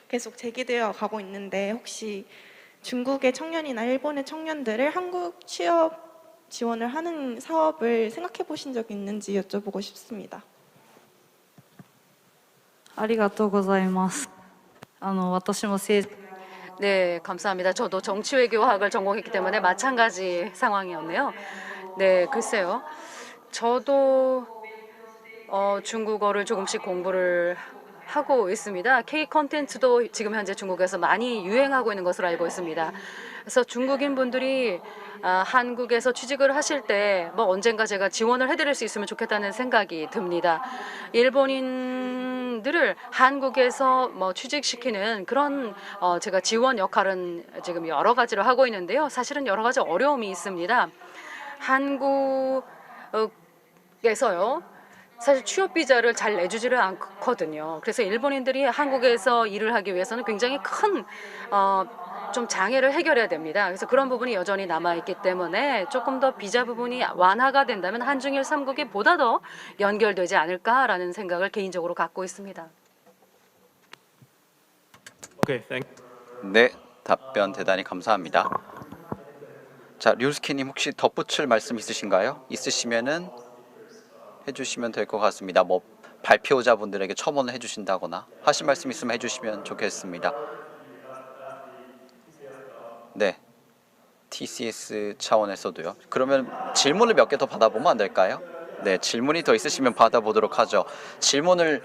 계속 제기되어 가고 있는데 혹시 중국의 청년이나 일본의 청년들을 한국 취업 지원을 하는 사업을 생각해 보신 적이 있는지 여쭤보고 싶습니다. ありがとうございます。私も政治 네, 감사합니다. 저도 정치외교학을 전공했기 때문에 마찬가지 상황이었네요. 네, 글쎄요. 저도 중국어를 조금씩 공부를 하고 있습니다. K 콘텐츠도 지금 현재 중국에서 많이 유행하고 있는 것으로 알고 있습니다. 그래서 중국인 분들이 한국에서 취직을 하실 때 언젠가 제가 지원을 해드릴 수 있으면 좋겠다는 생각이 듭니다. 일본인들을 한국에서 취직시키는 그런 제가 지원 역할은 지금 여러 가지로 하고 있는데요. 사실은 여러 가지 어려움이 있습니다. 한국에서요. 사실 취업 비자를 잘 내주지를 않거든요. 그래서 일본인들이 한국에서 일을 하기 위해서는 굉장히 큰 좀 장애를 해결해야 됩니다. 그래서 그런 부분이 여전히 남아있기 때문에 조금 더 비자 부분이 완화가 된다면 한중일 3국이 보다 더 연결되지 않을까라는 생각을 개인적으로 갖고 있습니다. Okay, thank. 네, 답변 대단히 감사합니다. 자, 류스키님 혹시 덧붙일 말씀 있으신가요? 있으시면은 해주시면 될 것 같습니다. 뭐 발표자분들에게 첨언을 해주신다거나 하실 말씀 있으면 해주시면 좋겠습니다. 네, TCS 차원에서도요. 그러면 질문을 몇 개 더 받아보면 안 될까요? 네, 질문이 더 있으시면 받아보도록 하죠. 질문을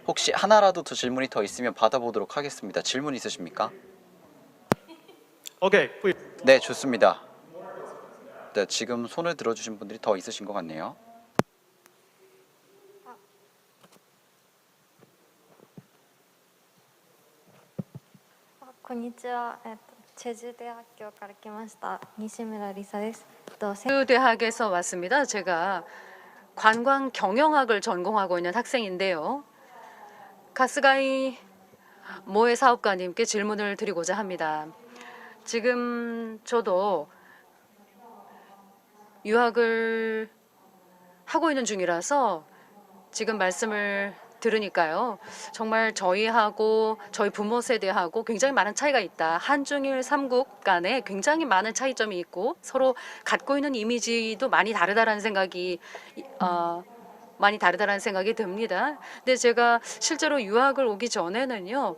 혹시 하나라도 더 질문이 더 있으면 받아보도록 하겠습니다. 질문 있으십니까? Okay, please. 네, 좋습니다. 네, 지금 손을 들어주신 분들이 더 있으신 것 같네요. konnichiwa. 제주대학교から来ました西村りさです。 제주대학에서 왔습니다. 제가 관광 경영학을 전공하고 있는 학생인데요. 가스가이 모에 사업가님께 질문을 드리고자 합니다. 지금 저도 유학을 하고 있는 중이라서 지금 말씀을 들으니까요. 정말 저희하고 저희 부모 세대하고 굉장히 많은 차이가 있다. 한중일 3국 간에 굉장히 많은 차이점이 있고 서로 갖고 있는 이미지도 많이 다르다라는 생각이 듭니다. 근데 제가 실제로 유학을 오기 전에는요.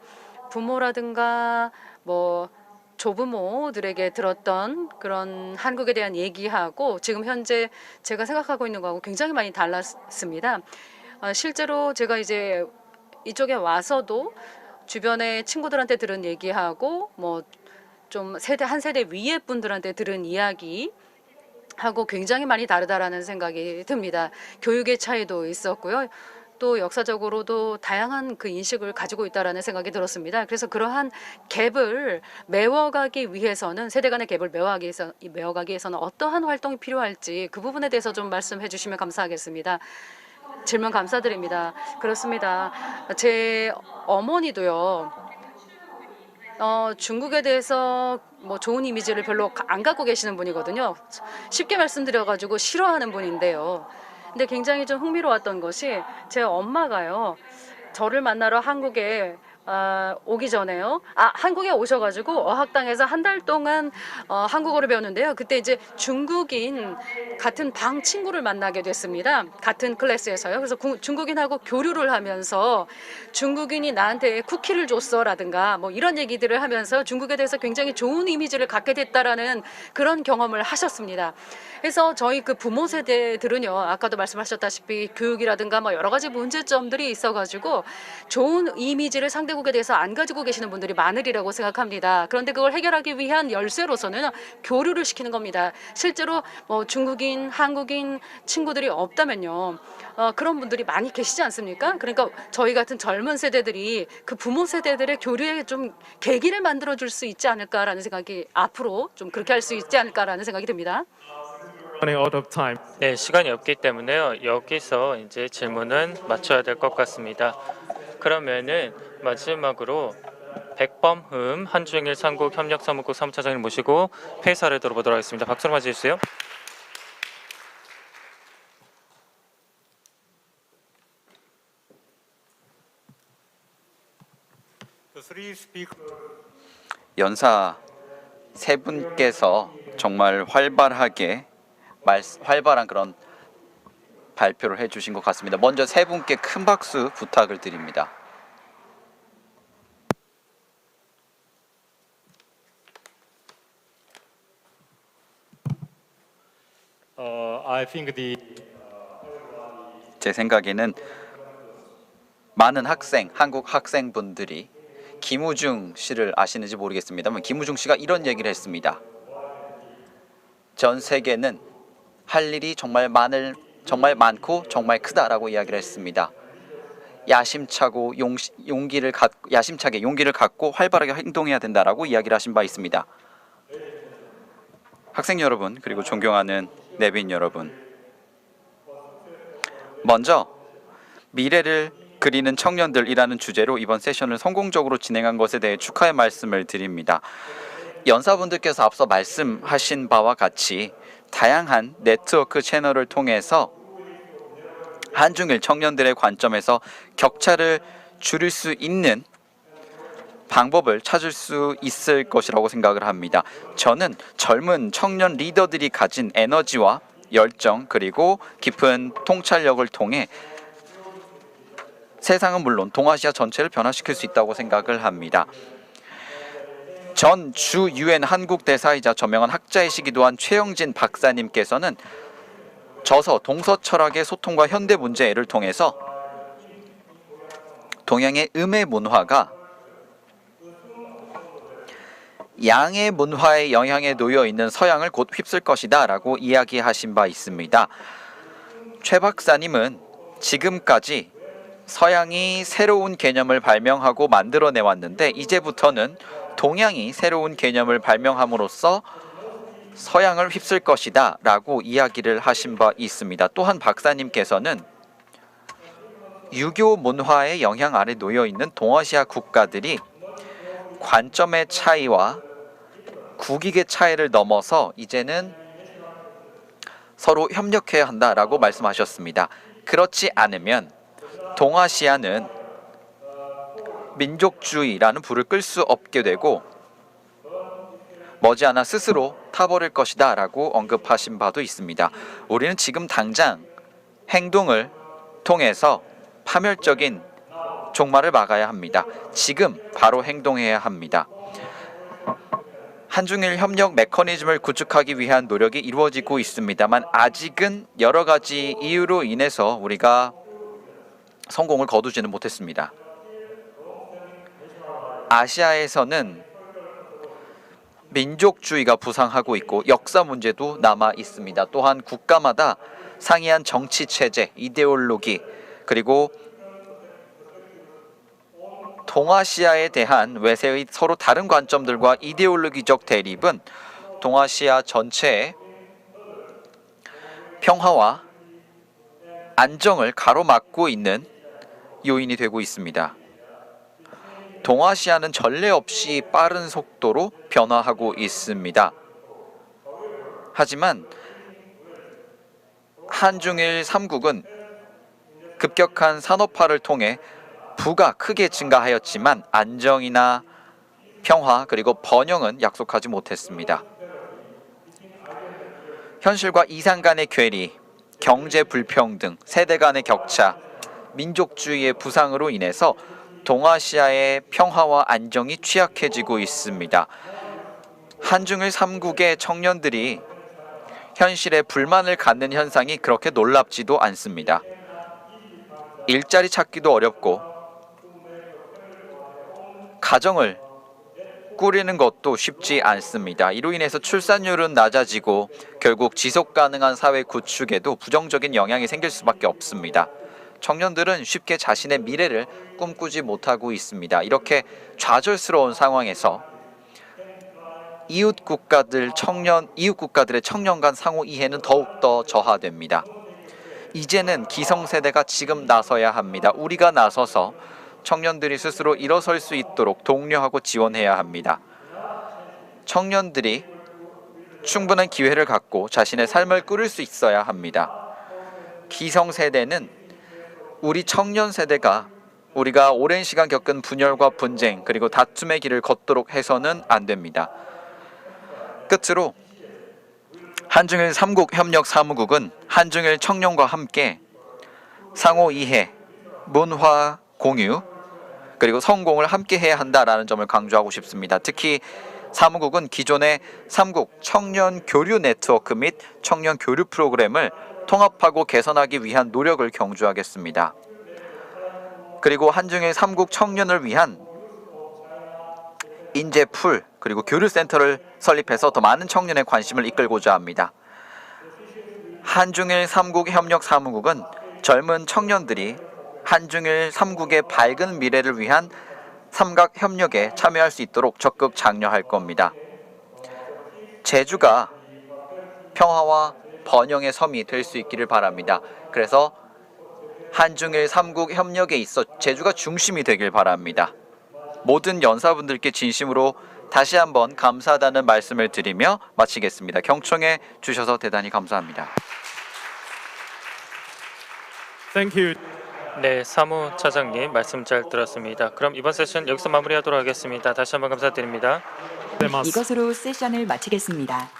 부모라든가 뭐 조부모들에게 들었던 그런 한국에 대한 얘기하고 지금 현재 제가 생각하고 있는 거하고 굉장히 많이 달랐습니다. 실제로 제가 이제 이쪽에 와서도 주변에 친구들한테 들은 얘기하고 뭐 좀 한 세대 위의 분들한테 들은 이야기 하고 굉장히 많이 다르다라는 생각이 듭니다. 교육의 차이도 있었고요. 또 역사적으로도 다양한 그 인식을 가지고 있다라는 생각이 들었습니다. 그래서 그러한 갭을 메워가기 위해서는 세대 간의 갭을 메워가기 위해서는 어떠한 활동이 필요할지 그 부분에 대해서 좀 말씀해 주시면 감사하겠습니다. 질문 감사드립니다. 그렇습니다. 제 어머니도요. 중국에 대해서 뭐 좋은 이미지를 별로 안 갖고 계시는 분이거든요. 쉽게 말씀드려가지고 싫어하는 분인데요. 근데 굉장히 좀 흥미로웠던 것이 제 엄마가요. 저를 만나러 한국에 오기 전에요. 한국에 오셔가지고 어학당에서 한 달 동안 한국어를 배웠는데요. 그때 이제 중국인 같은 방 친구를 만나게 됐습니다. 같은 클래스에서요. 그래서 중국인하고 교류를 하면서 중국인이 나한테 쿠키를 줬어라든가 뭐 이런 얘기들을 하면서 중국에 대해서 굉장히 좋은 이미지를 갖게 됐다라는 그런 경험을 하셨습니다. 그래서 저희 그 부모 세대들은요. 아까도 말씀하셨다시피 교육이라든가 뭐 여러 가지 문제점들이 있어가지고 좋은 이미지를 상대국에 대해서 안 가지고 계시는 분들이 많으리라고 생각합니다. 그런데 그걸 해결하기 위한 열쇠로서는 교류를 시키는 겁니다. 실제로 뭐 중국인, 한국인 친구들이 없다면요. 그런 분들이 많이 계시지 않습니까? 그러니까 저희 같은 젊은 세대들이 그 부모 세대들의 교류에 좀 계기를 만들어줄 수 있지 않을까라는 생각이 앞으로 좀 그렇게 할 수 있지 않을까라는 생각이 듭니다. Out of time. 네, 시간이 없기 때문에요. 여기서 이제 질문은 마쳐야 될 것 같습니다. 그러면은 마지막으로 백범흠 한중일 삼국 협력 사무국 사무차장을 모시고 회사를 들어보도록 하겠습니다. 박수로 맞이해 주세요. 연사 세 분께서 정말 활발한 그런 발표를 해주신 것 같습니다. 먼저 세 분께 큰 박수 부탁을 드립니다. 제 생각에는 많은 한국 학생분들이 김우중 씨를 아시는지 모르겠습니다만 김우중 씨가 이런 얘기를 했습니다. 전 세계는 할 일이 정말 많고 정말 크다라고 이야기를 했습니다. 야심차게 용기를 갖고 활발하게 행동해야 된다라고 이야기를 하신 바 있습니다. 학생 여러분 그리고 존경하는 내빈 여러분, 먼저 미래를 그리는 청년들이라는 주제로 이번 세션을 성공적으로 진행한 것에 대해 축하의 말씀을 드립니다. 연사분들께서 앞서 말씀하신 바와 같이 다양한 네트워크 채널을 통해서 한중일 청년들의 관점에서 격차를 줄일 수 있는 방법을 찾을 수 있을 것이라고 생각을 합니다. 저는 젊은 청년 리더들이 가진 에너지와 열정 그리고 깊은 통찰력을 통해 세상은 물론 동아시아 전체를 변화시킬 수 있다고 생각을 합니다. 전 주 UN 한국 대사이자 저명한 학자이시기도 한 최영진 박사님께서는 저서 동서철학의 소통과 현대 문제를 통해서 동양의 음의 문화가 양의 문화의 영향에 놓여 있는 서양을 곧 휩쓸 것이다 라고 이야기하신 바 있습니다. 최 박사님은 지금까지 서양이 새로운 개념을 발명하고 만들어내 왔는데 이제부터는 동양이 새로운 개념을 발명함으로써 서양을 휩쓸 것이다 라고 이야기를 하신 바 있습니다. 또한 박사님께서는 유교 문화의 영향 아래 놓여 있는 동아시아 국가들이 관점의 차이와 국익의 차이를 넘어서 이제는 서로 협력해야 한다라고 말씀하셨습니다. 그렇지 않으면 동아시아는 민족주의라는 불을 끌 수 없게 되고 머지않아 스스로 타버릴 것이다 라고 언급하신 바도 있습니다. 우리는 지금 당장 행동을 통해서 파멸적인 종말을 막아야 합니다. 지금 바로 행동해야 합니다. 한중일 협력 메커니즘을 구축하기 위한 노력이 이루어지고 있습니다만 아직은 여러 가지 이유로 인해서 우리가 성공을 거두지는 못했습니다. 아시아에서는 민족주의가 부상하고 있고 역사 문제도 남아 있습니다. 또한 국가마다 상이한 정치 체제, 이데올로기 그리고 동아시아에 대한 외세의 서로 다른 관점들과 이데올로기적 대립은 동아시아 전체의 평화와 안정을 가로막고 있는 요인이 되고 있습니다. 동아시아는 전례 없이 빠른 속도로 변화하고 있습니다. 하지만 한중일 3국은 급격한 산업화를 통해 부가 크게 증가하였지만 안정이나 평화 그리고 번영은 약속하지 못했습니다. 현실과 이상 간의 괴리, 경제 불평등, 세대 간의 격차, 민족주의의 부상으로 인해서 동아시아의 평화와 안정이 취약해지고 있습니다. 한중일 3국의 청년들이 현실에 불만을 갖는 현상이 그렇게 놀랍지도 않습니다. 일자리 찾기도 어렵고 가정을 꾸리는 것도 쉽지 않습니다. 이로 인해서 출산율은 낮아지고 결국 지속 가능한 사회 구축에도 부정적인 영향이 생길 수밖에 없습니다. 청년들은 쉽게 자신의 미래를 꿈꾸지 못하고 있습니다. 이렇게 좌절스러운 상황에서 이웃 국가들의 청년 간 상호 이해는 더욱더 저하됩니다. 이제는 기성세대가 지금 나서야 합니다. 우리가 나서서 청년들이 스스로 일어설 수 있도록 독려하고 지원해야 합니다. 청년들이 충분한 기회를 갖고 자신의 삶을 꾸릴 수 있어야 합니다. 기성세대는 우리 청년 세대가 우리가 오랜 시간 겪은 분열과 분쟁 그리고 다툼의 길을 걷도록 해서는 안 됩니다. 끝으로 한중일 3국 협력 사무국은 한중일 청년과 함께 상호 이해, 문화 공유 그리고 성공을 함께 해야 한다라는 점을 강조하고 싶습니다. 특히 사무국은 기존의 3국 청년 교류 네트워크 및 청년 교류 프로그램을 통합하고 개선하기 위한 노력을 경주하겠습니다. 그리고 한중일 3국 청년을 위한 인재풀 그리고 교류센터를 설립해서 더 많은 청년의 관심을 이끌고자 합니다. 한중일 3국 협력 사무국은 젊은 청년들이 한중일 3국의 밝은 미래를 위한 삼각 협력에 참여할 수 있도록 적극 장려할 겁니다. 제주가 평화와 번영의 섬이 될 수 있기를 바랍니다. 그래서 한중일 3국 협력에 있어 제주가 중심이 되길 바랍니다. 모든 연사분들께 진심으로 다시 한번 감사하다는 말씀을 드리며 마치겠습니다. 경청해 주셔서 대단히 감사합니다. Thank you. 네, 사무차장님 말씀 잘 들었습니다. 그럼 이번 세션 여기서 마무리하도록 하겠습니다. 다시 한번 감사드립니다. 이것으로 세션을 마치겠습니다.